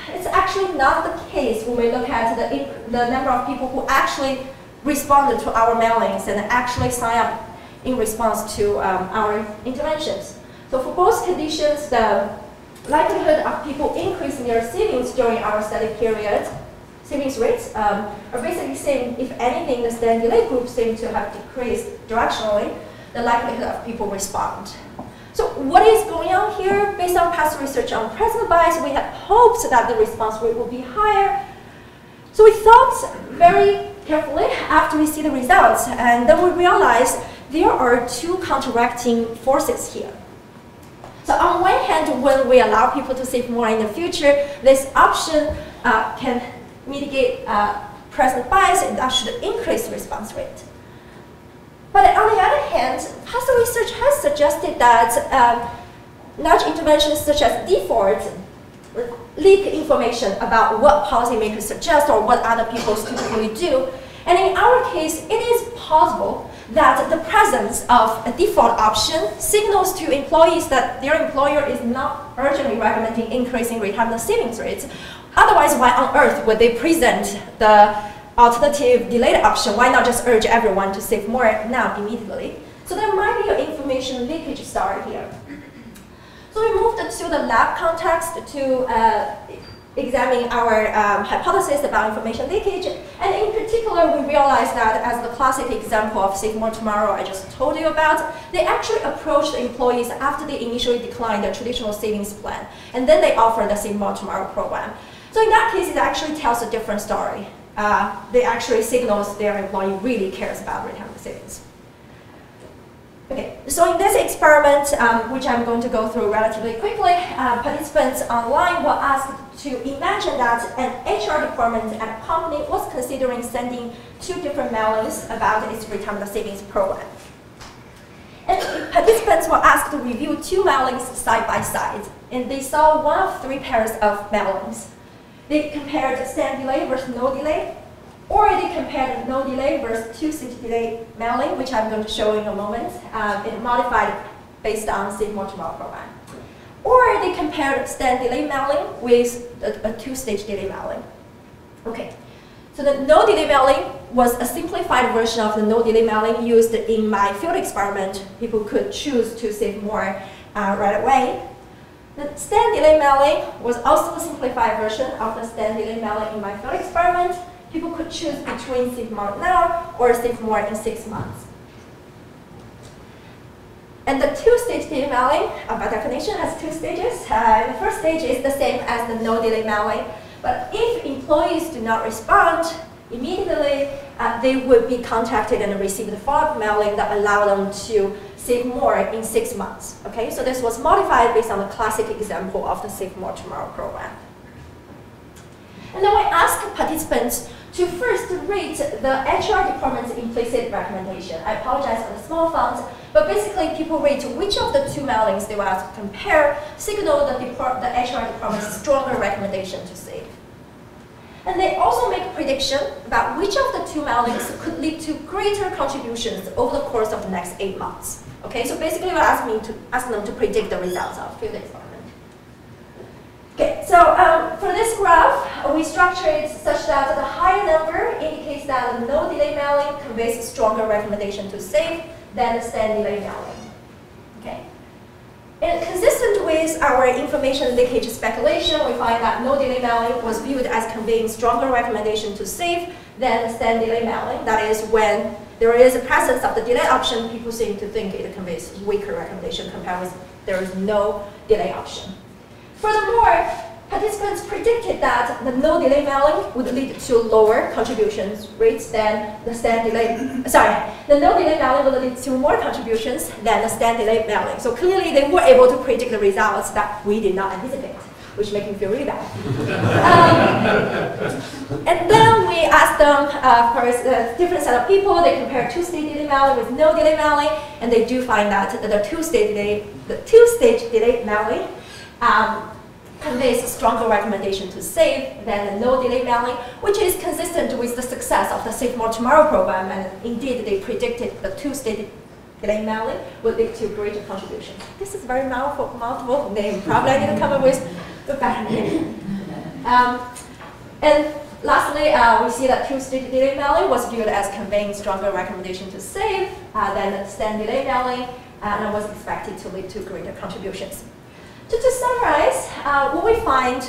Speaker 5: it's actually not the case when we look at the number of people who actually responded to our mailings and actually sign up in response to our interventions. So for both conditions, the likelihood of people increasing their savings during our study period, savings rates, are basically same. If anything, the stand delay group seem to have decreased directionally, the likelihood of people respond. So what is going on here? Based on past research on present bias, we had hoped that the response rate would be higher. So we thought very carefully after we see the results, and then we realized there are two counteracting forces here. So on one hand, when we allow people to save more in the future, this option can mitigate present bias, and that should increase response rate. But on the other hand, past research has suggested that nudge interventions such as default leak information about what policymakers suggest or what other people typically do. And in our case, it is possible that the presence of a default option signals to employees that their employer is not urgently recommending increasing retirement savings rates. Otherwise, why on earth would they present the alternative delayed option? Why not just urge everyone to save more now immediately? So there might be an information leakage story here. So we moved to the lab context to examine our hypothesis about information leakage. And in particular, we realized that as the classic example of Save More Tomorrow I just told you about, they actually approached the employees after they initially declined their traditional savings plan. And then they offered the Save More Tomorrow program. So in that case, it actually tells a different story. They actually signals their employee really cares about retirement savings. Okay, so in this experiment, which I'm going to go through relatively quickly, participants online were asked to imagine that an HR department at a company was considering sending 2 different mailings about its retirement savings program. And participants were asked to review 2 mailings side by side, and they saw one of 3 pairs of mailings. They compared stand delay versus no delay, or they compared no delay versus 2-stage delay mailing, which I'm going to show in a moment, and modified based on Save More Tomorrow program. Or they compared stand delay mailing with a 2-stage delay mailing. Okay, so the no delay mailing was a simplified version of the no delay mailing used in my field experiment. People could choose to save more right away. The stand delay mailing was also a simplified version of the stand delay mailing in my field experiment. People could choose between save more now or save more in 6 months. And the 2-stage delay mailing, by definition, has 2 stages. The first stage is the same as the no delay mailing, But if employees do not respond immediately, they would be contacted and receive the follow-up mailing that allow them to save more in 6 months. Okay, so this was modified based on the classic example of the Save More Tomorrow program. And then we asked participants to first read the HR department's implicit recommendation. I apologize for the small font, but basically people rate which of the 2 mailings they were asked to compare signal the HR department's stronger recommendation to save. And they also make a prediction about which of the 2 mailings could lead to greater contributions over the course of the next 8 months. Okay, so basically we're asking them to predict the results of field experiment. Okay, so for this graph, we structure it such that the higher number indicates that the no delay mailing conveys a stronger recommendation to save than the stand delay mailing. Okay. And consistent with our information leakage speculation, we find that no delay mailing was viewed as conveying stronger recommendation to save than the stand delay mailing. That is, when there is a presence of the delay option, people seem to think it conveys weaker recommendation compared with there is no delay option. Furthermore, participants predicted that the no delay mailing would lead to lower contributions rates than the stand delay. The no delay mailing would lead to more contributions than the stand delay mailing. So clearly, they were able to predict the results that we did not anticipate, which makes me feel really bad. And then we asked them for a different set of people. They compared 2-stage delay mailing with no delay mailing, and they do find that the two-stage delay mailing conveys a stronger recommendation to save than the no delay mailing, which is consistent with the success of the Save More Tomorrow program, and indeed they predicted the 2-stage delay mailing would lead to greater contributions. This is very mouthful name. Probably I didn't come up with a better name. And lastly, we see that 2-stage delay mailing was viewed as conveying stronger recommendation to save than the stand delay mailing, and was expected to lead to greater contributions. To summarize, what we find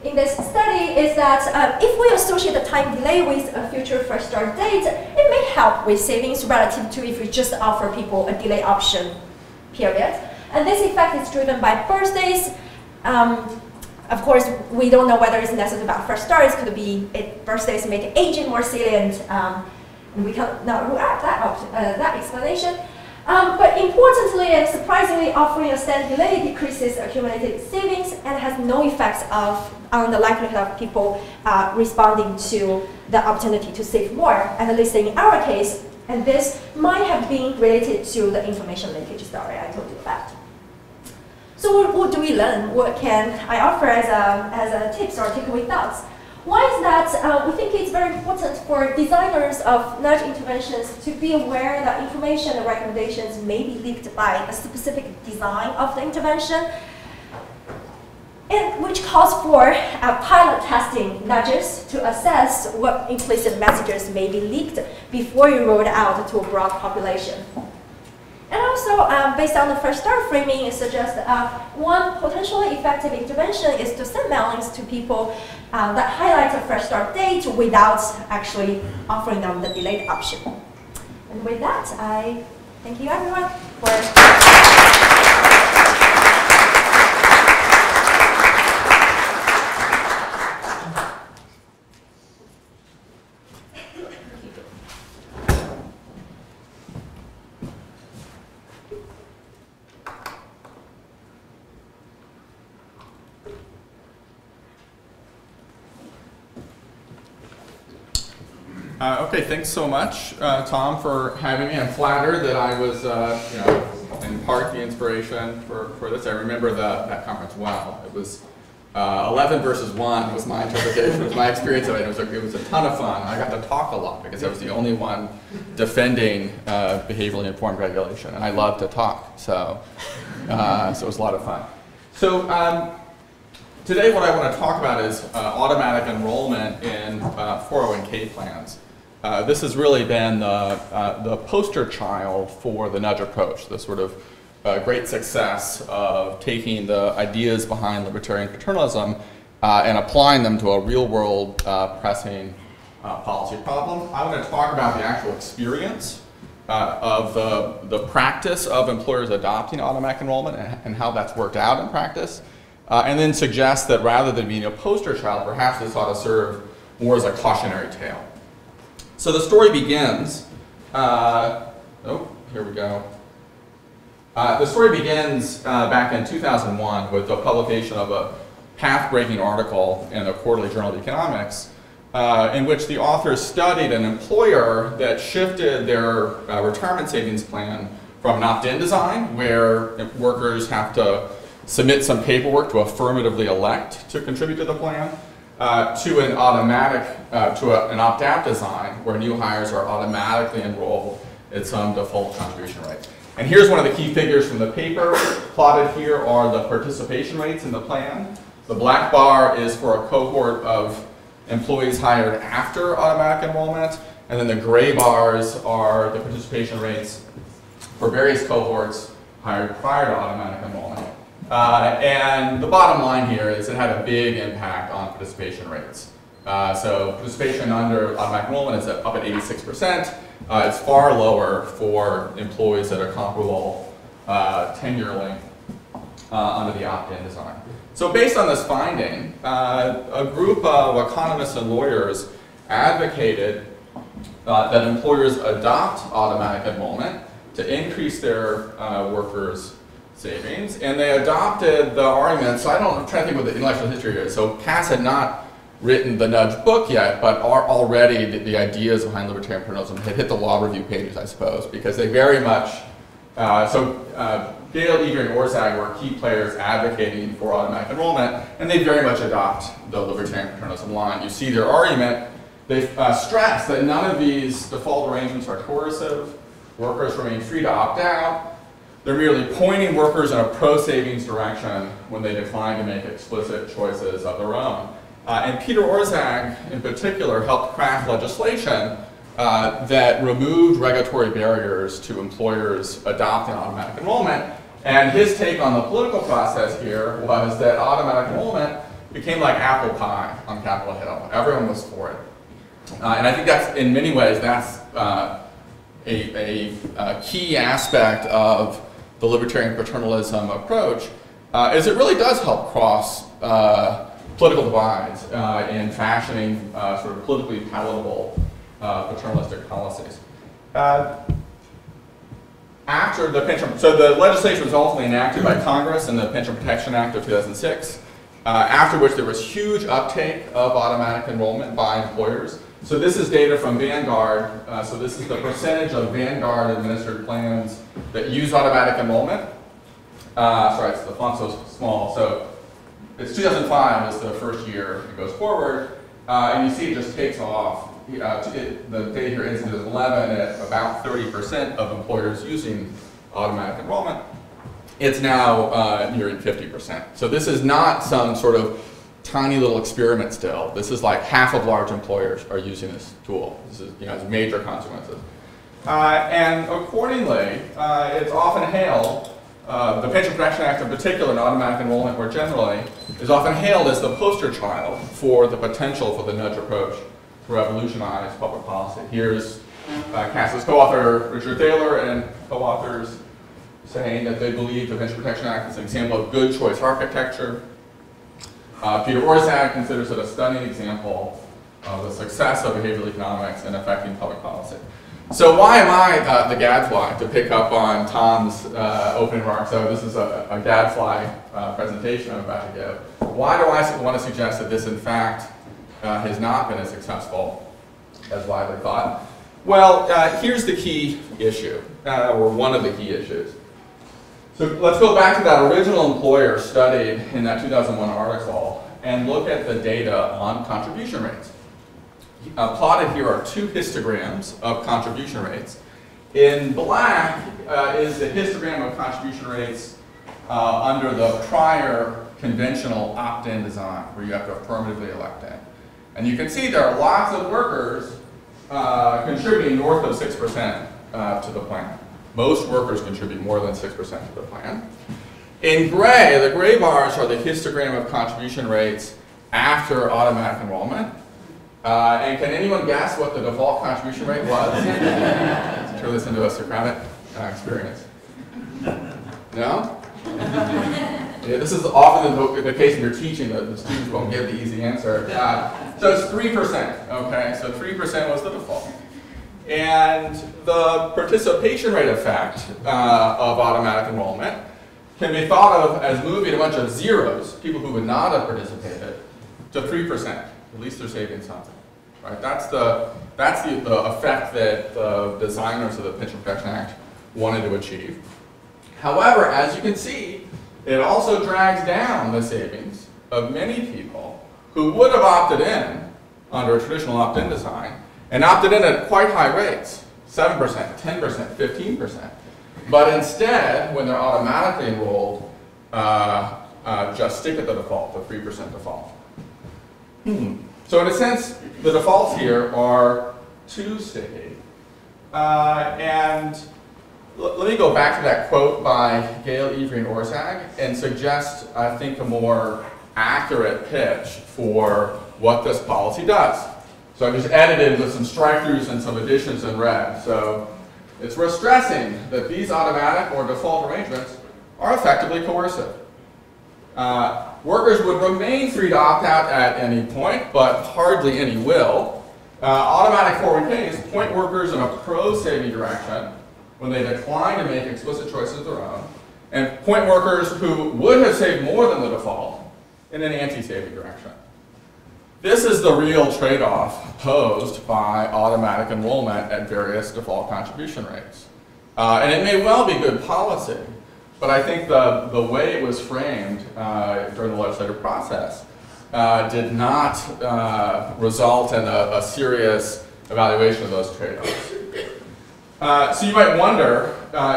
Speaker 5: in this study is that if we associate the time delay with a future first start date, it may help with savings relative to if we just offer people a delay option, period. And this effect is driven by birthdays. Of course, we don't know whether it's necessarily about first starts. It could be birthdays make aging more salient, and we cannot rule out that explanation. But importantly and surprisingly, offering a stand delay decreases accumulated savings and has no effects on the likelihood of people responding to the opportunity to save more, at least in our case. And this might have been related to the information leakage story I told you about. So what do we learn? What can I offer as a tips or takeaway thoughts? One is that we think it's very important for designers of nudge interventions to be aware that information and recommendations may be leaked by a specific design of the intervention, and which calls for pilot testing nudges to assess what implicit messages may be leaked before you roll it out to a broad population. And also, based on the first start framing, it suggests one potentially effective intervention is to send mailings to people that highlight a fresh start date without actually offering them the delayed option. And with that, I thank you everyone for
Speaker 6: Okay, thanks so much, Tom, for having me. I'm flattered that I was, in part the inspiration for this. I remember that conference well. It was 11 versus 1 was my interpretation. It was my experience of it. It was a ton of fun. I got to talk a lot because I was the only one defending behaviorally informed regulation, and I love to talk. So it was a lot of fun. So today, what I want to talk about is automatic enrollment in 401k plans. This has really been the poster child for the nudge approach, the sort of great success of taking the ideas behind libertarian paternalism and applying them to a real-world pressing policy problem. I want to talk about the actual experience of the practice of employers adopting automatic enrollment and how that's worked out in practice. and then suggests that rather than being a poster child, perhaps this ought to serve more as a cautionary tale. So the story begins, here we go. The story begins back in 2001 with the publication of a path-breaking article in the Quarterly Journal of Economics in which the authors studied an employer that shifted their retirement savings plan from an opt-in design, where workers have to submit some paperwork to affirmatively elect to contribute to the plan, to an automatic, an opt-out design, where new hires are automatically enrolled at some default contribution rate. And here's one of the key figures from the paper. Plotted here are the participation rates in the plan. The black bar is for a cohort of employees hired after automatic enrollment, and then the gray bars are the participation rates for various cohorts hired prior to automatic enrollment. And the bottom line here is it had a big impact on participation rates. So participation under automatic enrollment is up at 86%. It's far lower for employees that are comparable tenure length under the opt-in design. So based on this finding, a group of economists and lawyers advocated that employers adopt automatic enrollment to increase their workers' savings, and they adopted the argument. So I'm trying to think what the intellectual history here is. So Cass had not written the Nudge book yet, but already the ideas behind libertarian paternalism had hit the Law Review pages, I suppose, because they very much, Gale, Eager, and Orszag were key players advocating for automatic enrollment, and they very much adopt the libertarian paternalism line. You see their argument. They stress that none of these default arrangements are coercive. Workers remain free to opt out. They're merely pointing workers in a pro-savings direction when they decline to make explicit choices of their own. And Peter Orszag, in particular, helped craft legislation that removed regulatory barriers to employers adopting automatic enrollment. And his take on the political process here was that automatic enrollment became like apple pie on Capitol Hill. Everyone was for it. And I think that's, in many ways, that's a key aspect of the libertarian paternalism approach, is it really does help cross political divides in fashioning sort of politically palatable paternalistic policies. After the pension, so the legislation was ultimately enacted by Congress in the Pension Protection Act of 2006, after which there was huge uptake of automatic enrollment by employers. So this is data from Vanguard. So this is the percentage of Vanguard administered plans that use automatic enrollment. Sorry, the font's so small. So it's 2005 is the first year it goes forward. And you see it just takes off. The data here ends in 2011 at about 30% of employers using automatic enrollment. It's now nearing 50%. So this is not some sort of tiny little experiment still. This is like half of large employers are using this tool. This is, has major consequences. And accordingly, it's often hailed, the Pension Protection Act in particular, and automatic enrollment more generally, is often hailed as the poster child for the potential for the nudge approach to revolutionize public policy. Here's Cass's co-author Richard Thaler and co-authors saying that they believe the Pension Protection Act is an example of good choice architecture. Peter Orszag considers it a stunning example of the success of behavioral economics in affecting public policy. So why am I the gadfly, to pick up on Tom's opening remarks? So this is a gadfly presentation I'm about to give. Why do I want to suggest that this, in fact, has not been as successful as widely thought? Well, here's the key issue, or one of the key issues. So let's go back to that original employer studied in that 2001 article and look at the data on contribution rates. Plotted here are two histograms of contribution rates. In black is the histogram of contribution rates under the prior conventional opt-in design, where you have to affirmatively elect in. And you can see there are lots of workers contributing north of 6% to the plan. Most workers contribute more than 6% to the plan. In gray, the gray bars are the histogram of contribution rates after automatic enrollment. And can anyone guess what the default contribution rate was? Turn this into a Socratic experience. No? This is often the case when you're teaching, that the students won't give the easy answer. So it's 3%, okay? So 3% was the default. And the participation rate effect of automatic enrollment can be thought of as moving a bunch of zeros, people who would not have participated, to 3%. At least they're saving something, right? That's the effect that the designers of the Pension Protection Act wanted to achieve. However, as you can see, it also drags down the savings of many people who would have opted in under a traditional opt-in design and opted in at quite high rates, 7%, 10%, 15%. But instead, when they're automatically enrolled, just stick at the default, the 3% default. So in a sense, the defaults here are too sticky. And let me go back to that quote by Gale, Avery, and Orzag and suggest, I think, a more accurate pitch for what this policy does. So I just edited with some strike-throughs and some additions in red. So it's worth stressing that these automatic or default arrangements are effectively coercive. Workers would remain free to opt out at any point, but hardly any will. Automatic 401ks point workers in a pro-saving direction when they decline to make explicit choices of their own, and point workers who would have saved more than the default in an anti-saving direction. This is the real trade-off posed by automatic enrollment at various default contribution rates. And it may well be good policy, but I think the way it was framed during the legislative process did not result in a serious evaluation of those trade-offs. So you might wonder,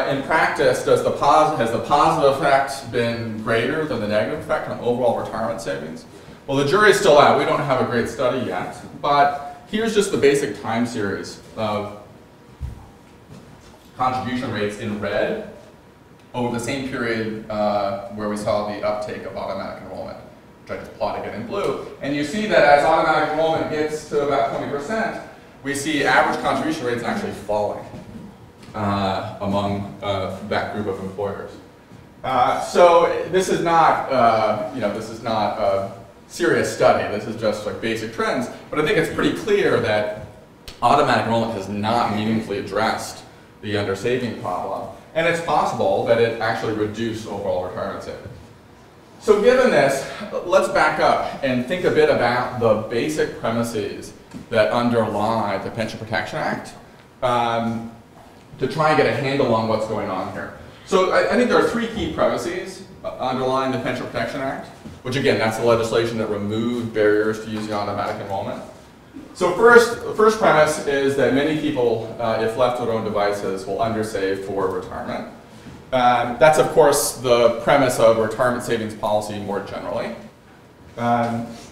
Speaker 6: in practice, has the positive effect been greater than the negative effect on overall retirement savings? Well, the jury's still out. We don't have a great study yet, but here's just the basic time series of contribution rates in red over the same period where we saw the uptake of automatic enrollment, which I just plotted it in blue. And you see that as automatic enrollment gets to about 20%, we see average contribution rates actually falling among that group of employers. So this is not, this is not a serious study. This is just like basic trends. But I think it's pretty clear that automatic enrollment has not meaningfully addressed the undersaving problem. And it's possible that it actually reduced overall retirement savings. So given this, let's back up and think a bit about the basic premises that underlie the Pension Protection Act to try and get a handle on what's going on here. So I think there are three key premises underlying the Pension Protection Act, which again, that's the legislation that removed barriers to using automatic enrollment. So the first premise is that many people, if left to their own devices, will undersave for retirement. That's, of course, the premise of retirement savings policy more generally.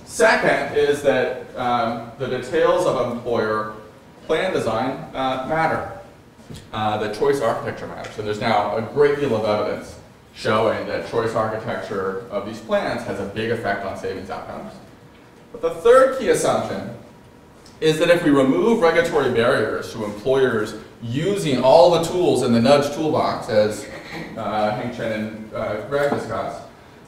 Speaker 6: Second is that the details of employer plan design matter. That choice architecture matters. And there's now a great deal of evidence showing that choice architecture of these plans has a big effect on savings outcomes. But the third key assumption is that if we remove regulatory barriers to employers using all the tools in the nudge toolbox, as Hengchen and Greg discussed,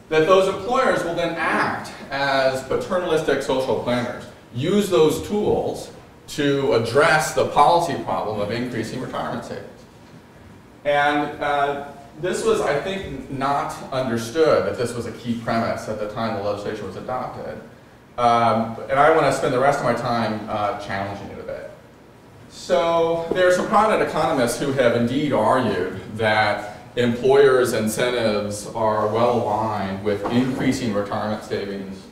Speaker 6: that those employers will then act as paternalistic social planners, use those tools to address the policy problem of increasing retirement savings. And this was, I think, not understood that this was a key premise at the time the legislation was adopted. And I want to spend the rest of my time challenging it a bit. So there are some prominent economists who have indeed argued that employers' incentives are well aligned with increasing retirement savings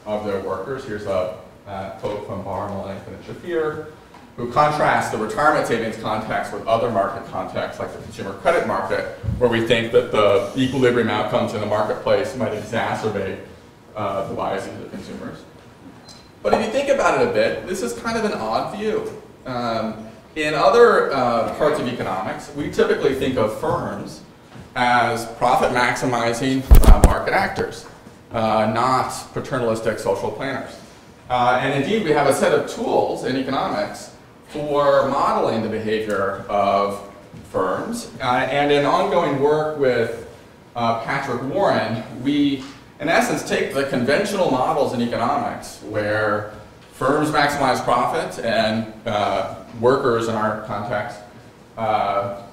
Speaker 6: of their workers. Here's a quote from Barr, Malenko, and Shafir, who contrast the retirement savings context with other market contexts like the consumer credit market, where we think that the equilibrium outcomes in the marketplace might exacerbate the biases of consumers. But if you think about it a bit, this is kind of an odd view. In other parts of economics, we typically think of firms as profit-maximizing market actors, not paternalistic social planners. And indeed, we have a set of tools in economics for modeling the behavior of firms. And in ongoing work with Patrick Warren, we, in essence, take the conventional models in economics where firms maximize profit and workers, in our context,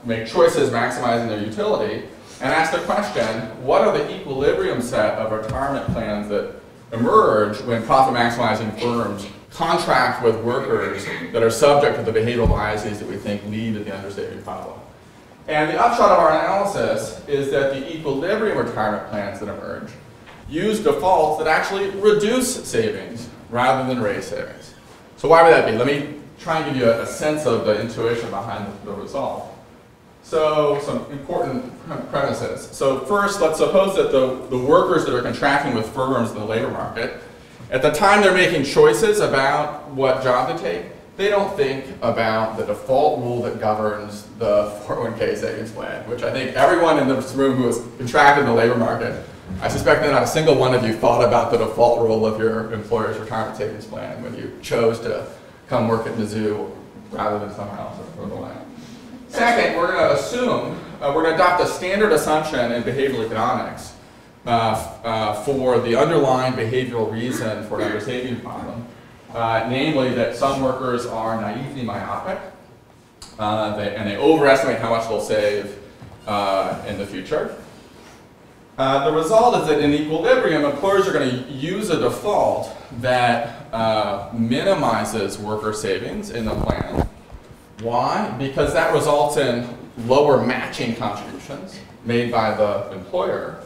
Speaker 6: make choices maximizing their utility, and ask the question, what are the equilibrium set of retirement plans that emerge when profit maximizing firms contract with workers that are subject to the behavioral biases that we think lead to the undersaving problem? And the upshot of our analysis is that the equilibrium retirement plans that emerge use defaults that actually reduce savings rather than raise savings. So why would that be? Let me try and give you a sense of the intuition behind the result. So some important premises. So first, let's suppose that the workers that are contracting with firms in the labor market, at the time they're making choices about what job to take, they don't think about the default rule that governs the 401k savings plan, which I think everyone in this room who has contracted in the labor market, I suspect that not a single one of you thought about the default rule of your employer's retirement savings plan when you chose to come work at Mizzou rather than somewhere else or the like. Second, we're going to assume, we're going to adopt a standard assumption in behavioral economics for the underlying behavioral reason for an undersaving problem. Namely that some workers are naively myopic, and they overestimate how much they'll save in the future. The result is that in equilibrium, employers are going to use a default that minimizes worker savings in the plan. Why? Because that results in lower matching contributions made by the employer,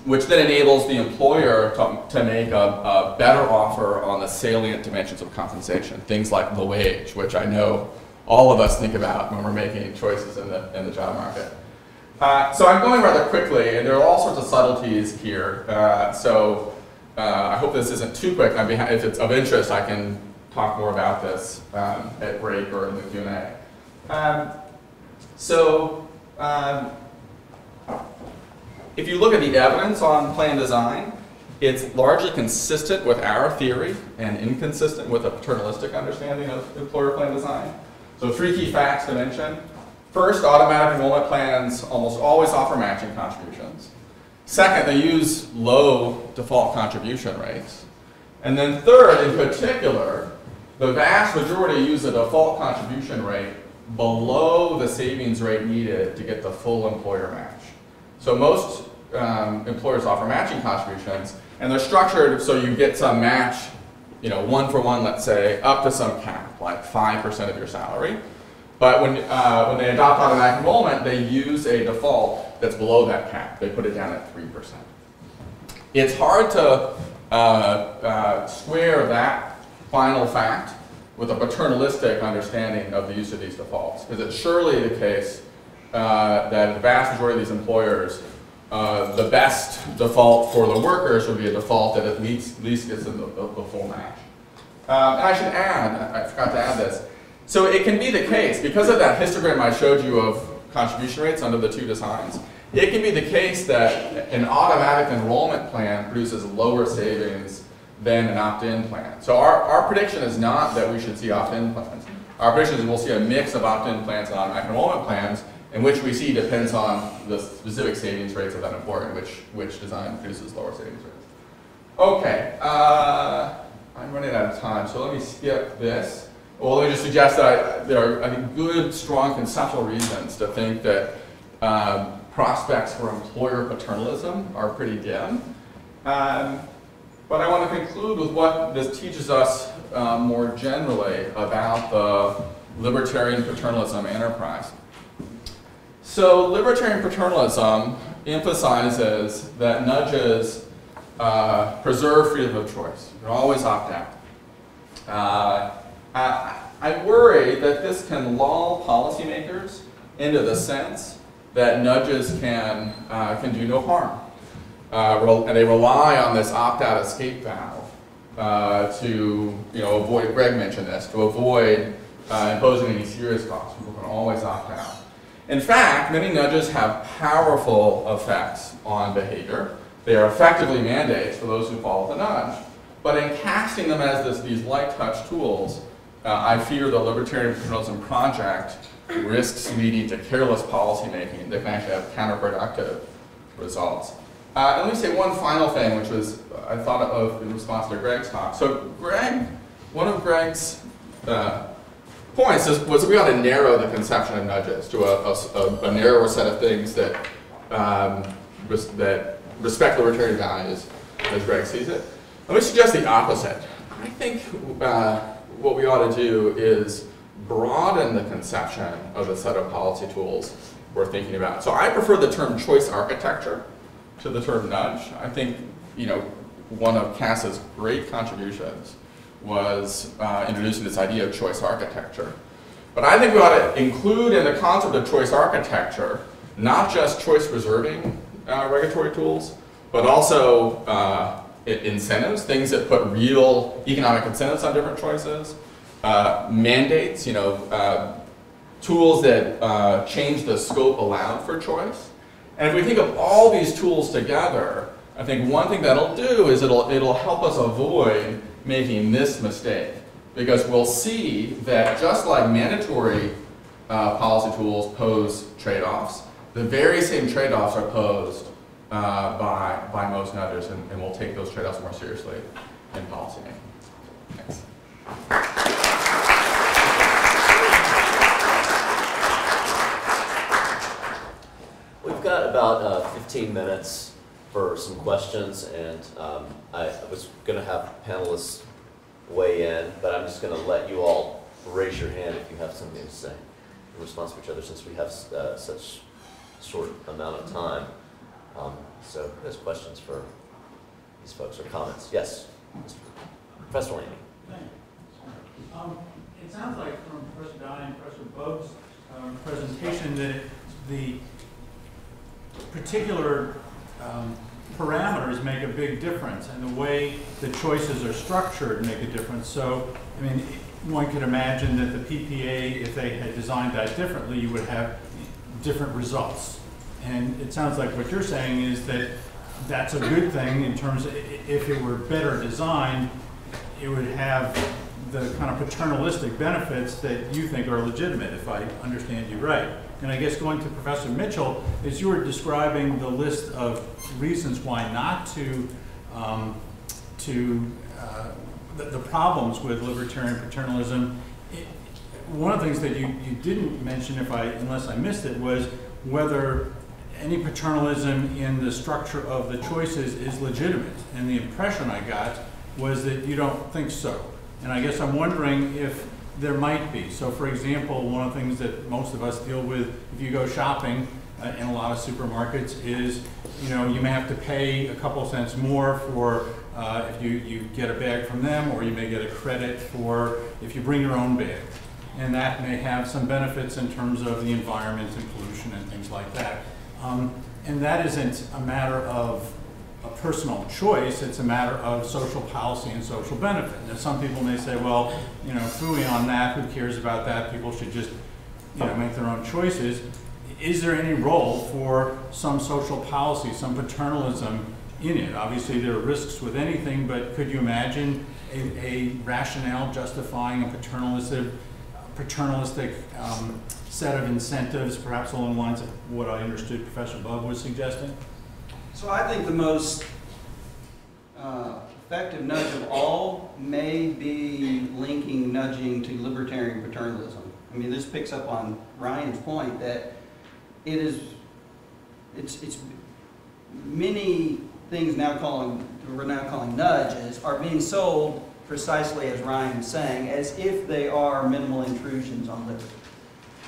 Speaker 6: which then enables the employer to make a better offer on the salient dimensions of compensation, things like the wage, which I know all of us think about when we're making choices in the job market. So I'm going rather quickly, and there are all sorts of subtleties here. I hope this isn't too quick. If it's of interest, I can talk more about this at break or in the Q&A. If you look at the evidence on plan design, it's largely consistent with our theory and inconsistent with a paternalistic understanding of employer plan design. So 3 key facts to mention. First, automatic enrollment plans almost always offer matching contributions. Second, they use low default contribution rates. And then third, in particular, the vast majority use a default contribution rate below the savings rate needed to get the full employer match. So most employers offer matching contributions, and they're structured so you get some match, 1 for 1, let's say, up to some cap, like 5% of your salary. But when they adopt automatic enrollment, they use a default that's below that cap. They put it down at 3%. It's hard to square that final fact with a paternalistic understanding of the use of these defaults, because it's surely the case that the vast majority of these employers, the best default for the workers would be a default that at least gets them the full match. And I should add, I forgot to add this, so it can be the case, because of that histogram I showed you of contribution rates under the 2 designs, it can be the case that an automatic enrollment plan produces lower savings than an opt-in plan. So our prediction is not that we should see opt-in plans. Our prediction is we'll see a mix of opt-in plans and automatic enrollment plans, in which we see depends on the specific savings rates of that employer, which design produces lower savings rates. Okay, I'm running out of time, so let me skip this. Well, let me just suggest that there are, I think, good, strong conceptual reasons to think that prospects for employer paternalism are pretty dim. But I want to conclude with what this teaches us more generally about the libertarian paternalism enterprise. So libertarian paternalism emphasizes that nudges preserve freedom of choice. You can always opt out. I worry that this can lull policymakers into the sense that nudges can do no harm. And they rely on this opt-out escape valve to avoid, Greg mentioned this, to avoid imposing any serious costs. People can always opt out. In fact, many nudges have powerful effects on behavior. They are effectively mandates for those who follow the nudge. But in casting them as these light touch tools, I fear the libertarian paternalism project risks leading to careless policymaking that can actually have counterproductive results. Let me say one final thing, which was I thought of in response to Greg's talk. So one of Greg's points was that we ought to narrow the conception of nudges to a narrower set of things that that respect libertarian values as Greg sees it. Let me suggest the opposite. I think what we ought to do is broaden the conception of the set of policy tools we're thinking about. So I prefer the term choice architecture to the term nudge. I think, you know, one of Cass's great contributions was introducing this idea of choice architecture. But I think we ought to include in the concept of choice architecture not just choice preserving regulatory tools, but also incentives, things that put real economic incentives on different choices, mandates, you know, tools that change the scope allowed for choice. And if we think of all these tools together, I think one thing that'll do is it'll help us avoid making this mistake. Because we'll see that just like mandatory policy tools pose trade-offs, the very same trade-offs are posed by most nudgers, and we'll take those trade-offs more seriously in policymaking. Thanks.
Speaker 4: We've got about 15 minutes for some questions, and I was going to have panelists weigh in, but I'm just going to let you all raise your hand if you have something to say in response to each other, since we have such short amount of time. So there's questions for these folks or comments. Yes, Professor Laney.
Speaker 7: Thanks. It sounds like from Professor Dai and Professor Bubb's presentation that the particular parameters make a big difference, and the way the choices are structured make a difference. So, I mean, one could imagine that the PPA, if they had designed that differently, you would have different results. And it sounds like what you're saying is that that's a good thing in terms of if it were better designed, it would have the kind of paternalistic benefits that you think are legitimate, if I understand you right. And I guess going to Professor Mitchell, as you were describing the list of reasons why not to, the problems with libertarian paternalism, one of the things that you didn't mention, unless I missed it, was whether any paternalism in the structure of the choices is legitimate. And the impression I got was that you don't think so. And I guess I'm wondering if there might be. So for example, one of the things that most of us deal with if you go shopping in a lot of supermarkets is, you know, you may have to pay a couple cents more for if you get a bag from them, or you may get a credit for if you bring your own bag. And that may have some benefits in terms of the environment and pollution and things like that. And that isn't a matter of a personal choice, it's a matter of social policy and social benefit. Now, some people may say, well, you know, phooey on that, who cares about that? People should just, you know, make their own choices. Is there any role for some social policy, some paternalism in it? Obviously, there are risks with anything, but could you imagine a rationale justifying a paternalistic set of incentives, perhaps along the lines of what I understood Professor Bubb was suggesting?
Speaker 3: So I think the most effective nudge of all may be linking nudging to libertarian paternalism. I mean, this picks up on Ryan's point that it's many things we're now calling nudges are being sold precisely as Ryan was saying, as if they are minimal intrusions on liberty.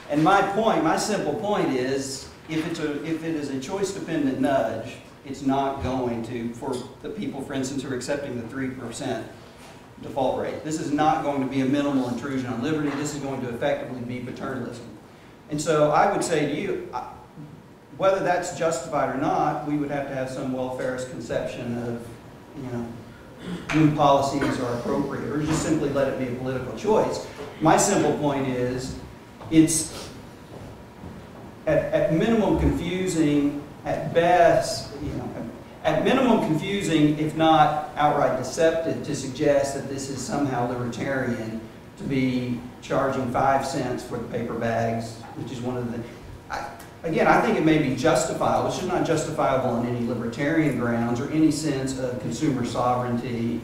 Speaker 3: And my simple point is, if it is a choice-dependent nudge, it's not going to, for the people, for instance, who are accepting the 3% default rate, this is not going to be a minimal intrusion on liberty. This is going to effectively be paternalism. And so I would say to you, whether that's justified or not, we would have to have some welfarist conception of, you know, new policies are appropriate, or just simply let it be a political choice. My simple point is, it's at minimum confusing, at best, you know, at minimum confusing, if not outright deceptive, to suggest that this is somehow libertarian to be charging 5 cents for the paper bags, which is one of the, again, I think it may be justifiable. It's just not justifiable on any libertarian grounds or any sense of consumer sovereignty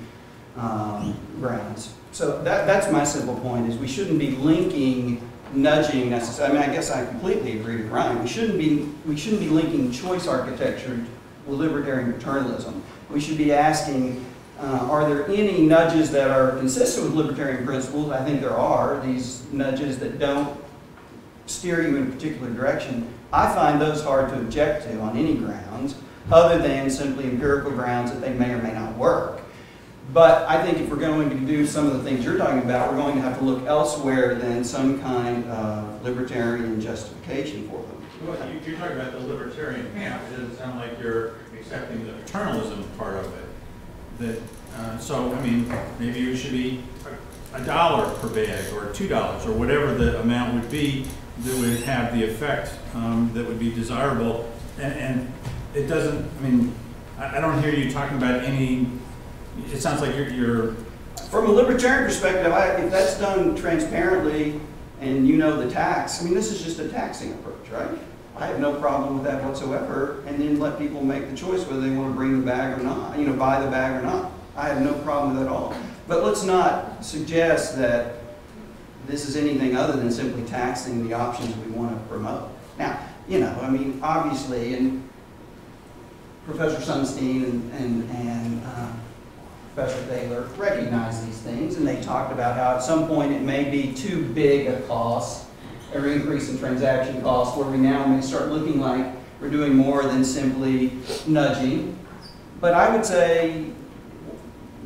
Speaker 3: grounds. So that's my simple point, is we shouldn't be linking nudging necessarily. I mean, I guess I completely agree with Ryan. We shouldn't be linking choice architecture with libertarian paternalism. We should be asking, are there any nudges that are consistent with libertarian principles? I think there are. These nudges that don't steer you in a particular direction. I find those hard to object to on any grounds, other than simply empirical grounds that they may or may not work. But I think if we're going to do some of the things you're talking about, we're going to have to look elsewhere than some kind of libertarian justification for them.
Speaker 7: Well, you're talking about the libertarian camp. It doesn't sound like you're accepting the paternalism part of it. So, I mean, maybe it should be $1 per bag or $2 or whatever the amount would be that would have the effect that would be desirable. And it doesn't, I mean, I don't hear you talking about any, it sounds like you're
Speaker 3: from a libertarian perspective, if that's done transparently and you know the tax, I mean, this is just a taxing approach, right? I have no problem with that whatsoever, and then let people make the choice whether they want to bring the bag or not, you know, buy the bag or not. I have no problem with that at all. But let's not suggest that this is anything other than simply taxing the options we want to promote. Now, you know, I mean, obviously, and Professor Sunstein and Professor Thaler recognize these things, and they talked about how at some point it may be too big a cost, or increase in transaction costs, where we now may start looking like we're doing more than simply nudging. But I would say,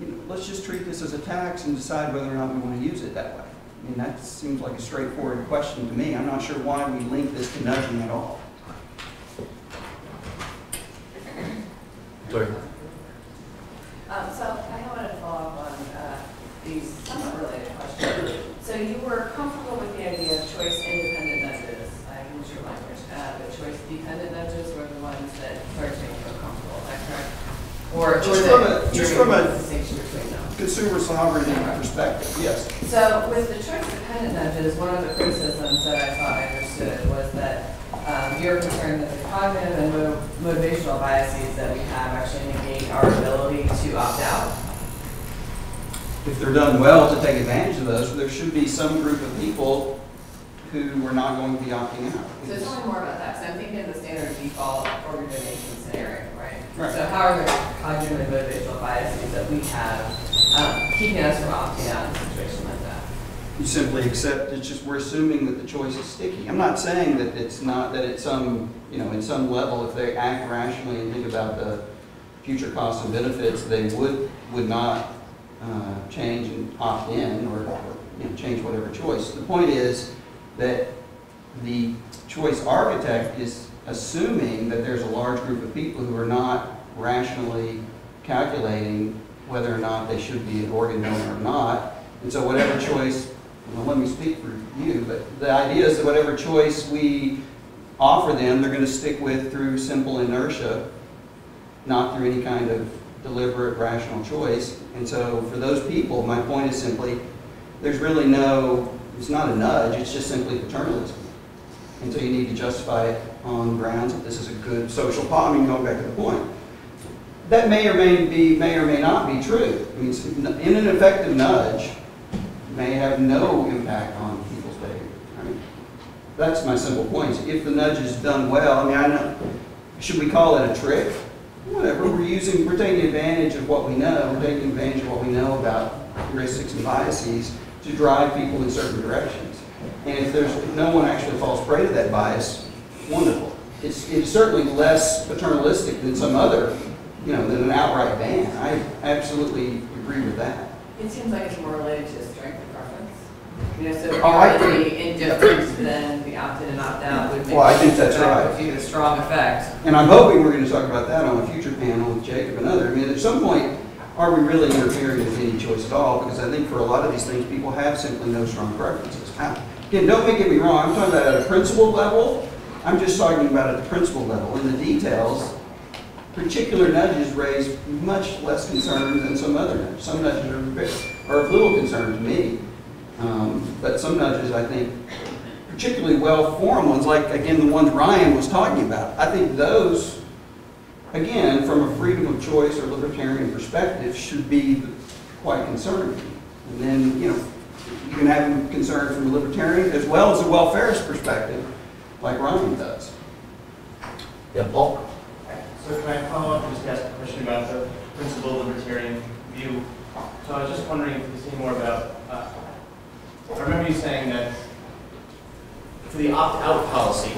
Speaker 3: you know, let's just treat this as a tax and decide whether or not we want to use it that way. I mean, that seems like a straightforward question to me. I'm not sure why we link this to nudging at all.
Speaker 4: Sorry.
Speaker 8: So I wanted to follow up on these somewhat related questions. So you were comfortable with the idea of choice-independent nudges. I use your language. But choice-dependent nudges were the ones that started to make you feel comfortable. Is that correct? Or
Speaker 3: Just from a
Speaker 8: distinction between them.
Speaker 3: consumer sovereignty perspective, yes.
Speaker 8: So with the choice-dependent nudges, one of the criticisms that I thought I understood was that you're concerned that the cognitive and motivational biases that we have actually negate our ability to opt out.
Speaker 3: If they're done well to take advantage of those, there should be some group of people who are not going to be opting out.
Speaker 8: So tell me more about that. So I'm thinking of the standard default organization scenario, right?
Speaker 3: Right.
Speaker 8: So how are the cognitive and motivational biases that we have keeping us from opting out in a situation like that?
Speaker 3: You simply accept, it's just, we're assuming that the choice is sticky. I'm not saying that it's not, that it's some, you know, in some level, if they act rationally and think about the future costs and benefits, they would not change and opt in or you know, change whatever choice. The point is that the choice architect is assuming that there's a large group of people who are not rationally calculating whether or not they should be an organ donor or not. And so whatever choice, well, let me speak for you, but the idea is that whatever choice we offer them, they're going to stick with through simple inertia, not through any kind of deliberate, rational choice. And so for those people, my point is simply, there's really no, it's not a nudge, it's just simply paternalism. And so you need to justify it on grounds that this is a good social policy. I mean, going back to the point. That may or may not be true. I mean, in an effective nudge, may have no impact on people's behavior. Right? That's my simple point. If the nudge is done well, I mean, I know, should we call it a trick? Whatever, we're taking advantage of what we know. We're taking advantage of what we know about heuristics and biases to drive people in certain directions. And if no one actually falls prey to that bias, wonderful. It's certainly less paternalistic than some other, you know, than an outright ban. I absolutely agree with that.
Speaker 8: It seems like it's more related to strength of preference. You know, so if you're really indifferent, then the opt-in and opt-out would make
Speaker 3: I think that's right.
Speaker 8: a strong effect.
Speaker 3: And I'm hoping we're going to talk about that on a future panel with Jacob and others. I mean, at some point, are we really interfering with any choice at all? Because I think for a lot of these things, people have simply no strong preferences. Again, don't get me wrong. I'm talking about at a principle level. I'm just talking about at the principle level. In the details, particular nudges raise much less concern than some other nudges. Some nudges are of little concern to me. But some nudges, I think, particularly well-formed ones, like, again, the ones Ryan was talking about, I think those, again, from a freedom of choice or libertarian perspective, should be quite concerning. And then, you know, you can have them concerned from a libertarian as well as a welfarist perspective, like Ryan does.
Speaker 4: Yeah, Paul?
Speaker 1: So can I follow up and just ask a question about the principal libertarian view? So I was just wondering if you could say more about, I remember you saying that for the opt-out policy,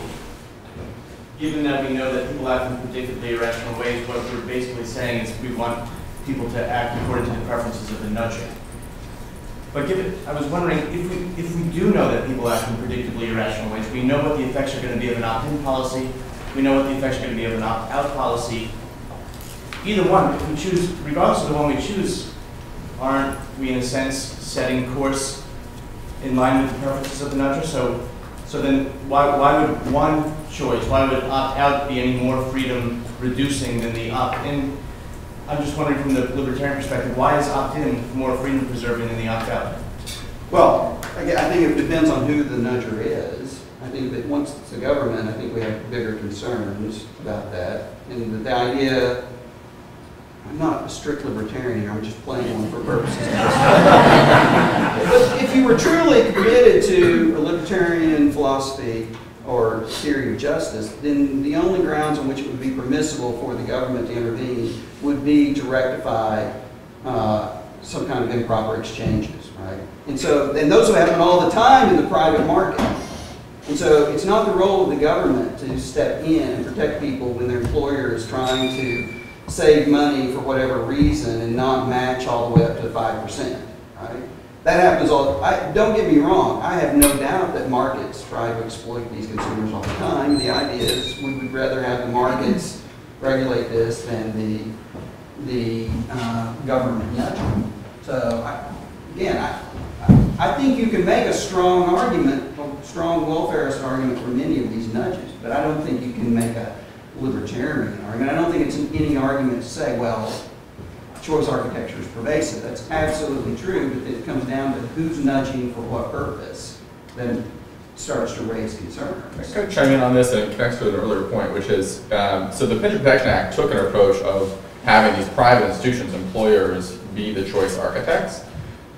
Speaker 1: given that we know that people act in predictably irrational ways, what we're basically saying is we want people to act according to the preferences of the nudger. But I was wondering, if we do know that people act in predictably irrational ways, we know what the effects are going to be of an opt-in policy, we know what the effects are going to be of an opt-out policy. Either one, if we choose, regardless of the one we choose, aren't we in a sense setting course in line with the preferences of the nudger? So then why would one choice, why would opt-out be any more freedom reducing than the opt-in? I'm just wondering from the libertarian perspective, why is opt-in more freedom preserving than the opt-out?
Speaker 3: Well, again, I think it depends on who the nudger is. I think that once it's the government, I think we have bigger concerns about that. And the idea, I'm not a strict libertarian here, I'm just playing one for purposes. But if you were truly committed to a libertarian philosophy or theory of justice, then the only grounds on which it would be permissible for the government to intervene would be to rectify some kind of improper exchanges, right? And so, and those happen all the time in the private market. And so it's not the role of the government to step in and protect people when their employer is trying to save money for whatever reason and not match all the way up to 5%, right? That happens all, don't get me wrong, I have no doubt that markets try to exploit these consumers all the time. The idea is we would rather have the markets regulate this than the government nudging. So again, I think you can make a strong argument, a strong welfarist argument for many of these nudges, but I don't think you can make a libertarian argument. I don't think it's any argument to say, well, choice architecture is pervasive. That's absolutely true, but it comes down to who's nudging for what purpose, then starts to raise concern.
Speaker 6: I could chime in on this and connects to an earlier point, which is, so the Pension Protection Act took an approach of having these private institutions, employers, be the choice architects.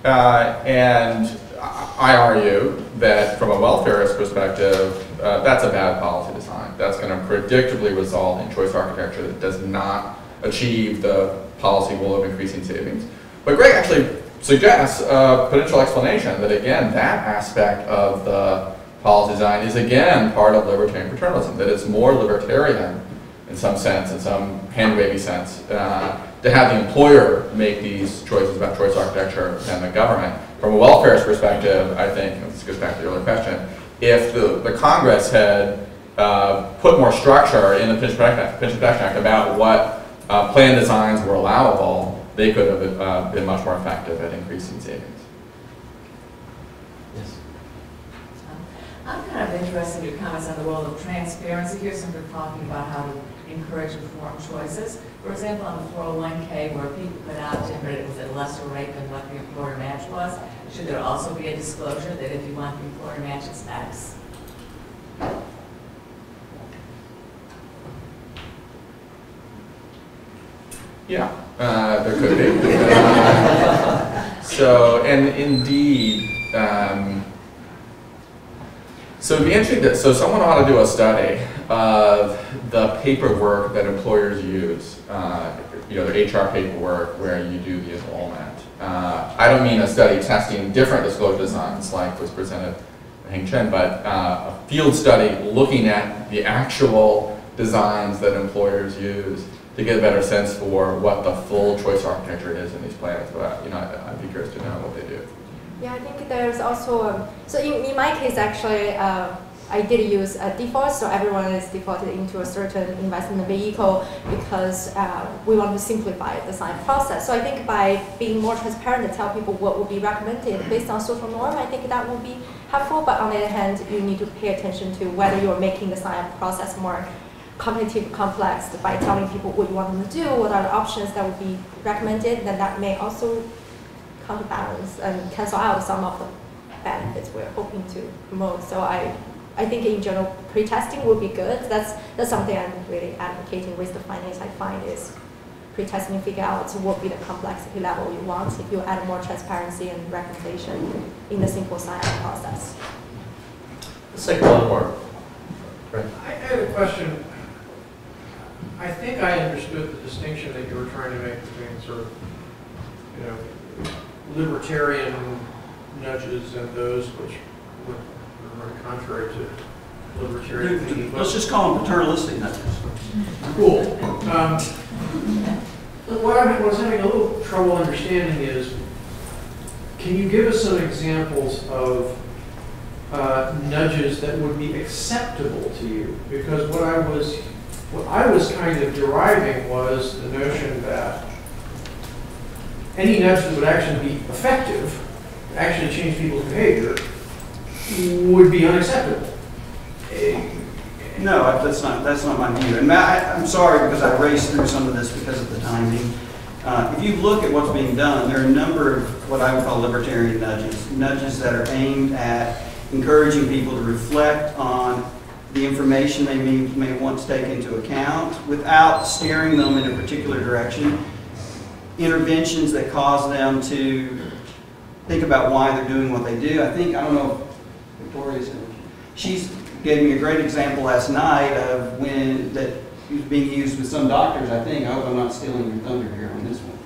Speaker 6: And I argue that from a welfarist perspective, that's a bad policy design. That's going to predictably result in choice architecture that does not achieve the policy goal of increasing savings. But Greg actually suggests a potential explanation that, again, that aspect of the policy design is, again, part of libertarian paternalism, that it's more libertarian in some sense, in some hand-wavy sense, to have the employer make these choices about choice architecture than the government. From a welfarist perspective, I think, and this goes back to the earlier question, if the Congress had put more structure in the Pension Protection Act about what plan designs were allowable, they could have been much more effective at increasing savings.
Speaker 4: Yes.
Speaker 8: I'm kind of interested in your comments on the role of transparency here, since we're talking about how to encourage informed choices. For example, on the 401k, where people put out that it was at a lesser rate than what the employer match was, should there also be a disclosure that if you want the employer match, it's X?
Speaker 6: Yeah, there could be. So, and indeed, so it'd be interesting that, so someone ought to do a study of the paperwork that employers use, you know, their HR paperwork where you do the enrollment. I don't mean a study testing different disclosure designs like was presented by Hengchen, but a field study looking at the actual designs that employers use to get a better sense for what the full choice architecture is in these plans. But you know, I'd be curious to know what they do.
Speaker 5: Yeah, I think there's also, so in my case actually, I did use a default, so everyone is defaulted into a certain investment vehicle because we want to simplify the sign process. So I think by being more transparent and tell people what would be recommended based on social norm, I think that would be helpful. But on the other hand, you need to pay attention to whether you're making the sign process more cognitive complex by telling people what you want them to do, what are the options that would be recommended, then that may also counterbalance and cancel out some of the benefits we're hoping to promote. So I think in general, pre-testing would be good. That's something I'm really advocating with the findings I find is pre-testing to figure out what would be the complexity level you want if you add more transparency and recommendation in the simple sign-up process.
Speaker 4: Let's take one more. Right.
Speaker 9: I had a question. I think I understood the distinction that you were trying to make between sort of, libertarian nudges and those which would run contrary to libertarian thinking.
Speaker 3: Let's just call them paternalistic nudges.
Speaker 9: Cool. What I was having a little trouble understanding is, can you give us some examples of nudges that would be acceptable to you? Because what I was kind of deriving was the notion that any nudge that would actually be effective, actually change people's behavior, would be unacceptable.
Speaker 3: No, that's not my view. And I'm sorry because I raced through some of this because of the timing. If you look at what's being done, there are a number of what I would call libertarian nudges that are aimed at encouraging people to reflect on the information they may want to take into account without steering them in a particular direction. Interventions that cause them to think about why they're doing what they do. I don't know if Victoria's in. She's gave me a great example last night of when that was being used with some doctors, I think. I hope I'm not stealing your thunder here on this one.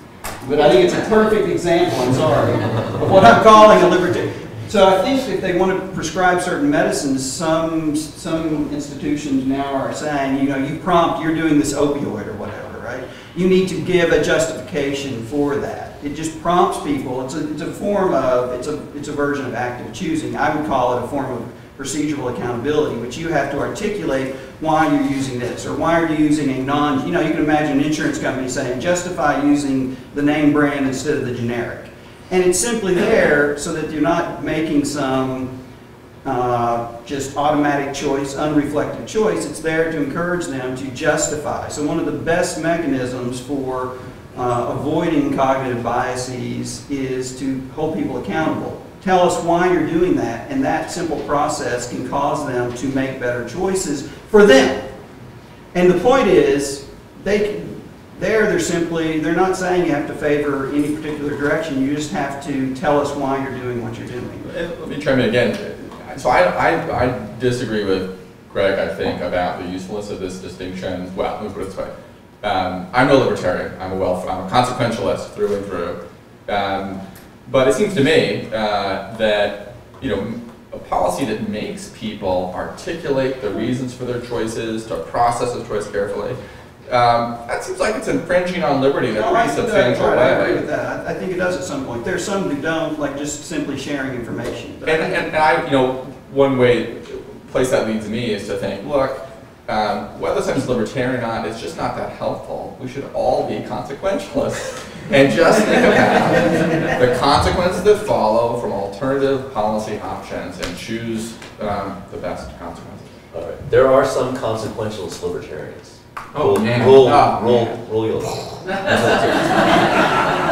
Speaker 3: But I think it's a perfect example, I'm sorry, of what I'm calling a libertarian. So I think if they want to prescribe certain medicines, some institutions now are saying, you're doing this opioid or whatever, right? You need to give a justification for that. It just prompts people. It's a form of, it's a version of active choosing. I would call it a form of procedural accountability, which you have to articulate why you're using this, or why are you using a you can imagine an insurance company saying, justify using the name brand instead of the generic. And it's simply there so that you're not making some just automatic choice, unreflective choice. It's there to encourage them to justify. So one of the best mechanisms for avoiding cognitive biases is to hold people accountable. Tell us why you're doing that, and that simple process can cause them to make better choices for them. And the point is, they're not saying you have to favor any particular direction. You just have to tell us why you're doing what you're doing.
Speaker 6: Let me chime in again. So I disagree with Greg, I think, about the usefulness of this distinction. Well, let me put it this way. I'm no libertarian. I'm a consequentialist through and through. But it seems to me that a policy that makes people articulate the reasons for their choices, to process the choice carefully, that seems like it's infringing on liberty in a pretty substantial way.
Speaker 3: I agree with that. I think it does at some point. There's some who don't, like just simply sharing information.
Speaker 6: And I, one way, place that leads me is to think, look, whether something's libertarian or not, it's just not that helpful. We should all be consequentialists and just think about the consequences that follow from alternative policy options and choose the best consequences.
Speaker 4: All right. There are some consequentialist libertarians.
Speaker 6: Oh, man.
Speaker 4: Rule your law.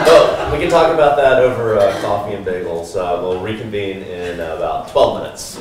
Speaker 4: So, we can talk about that over coffee and bagels. We'll reconvene in about 12 minutes.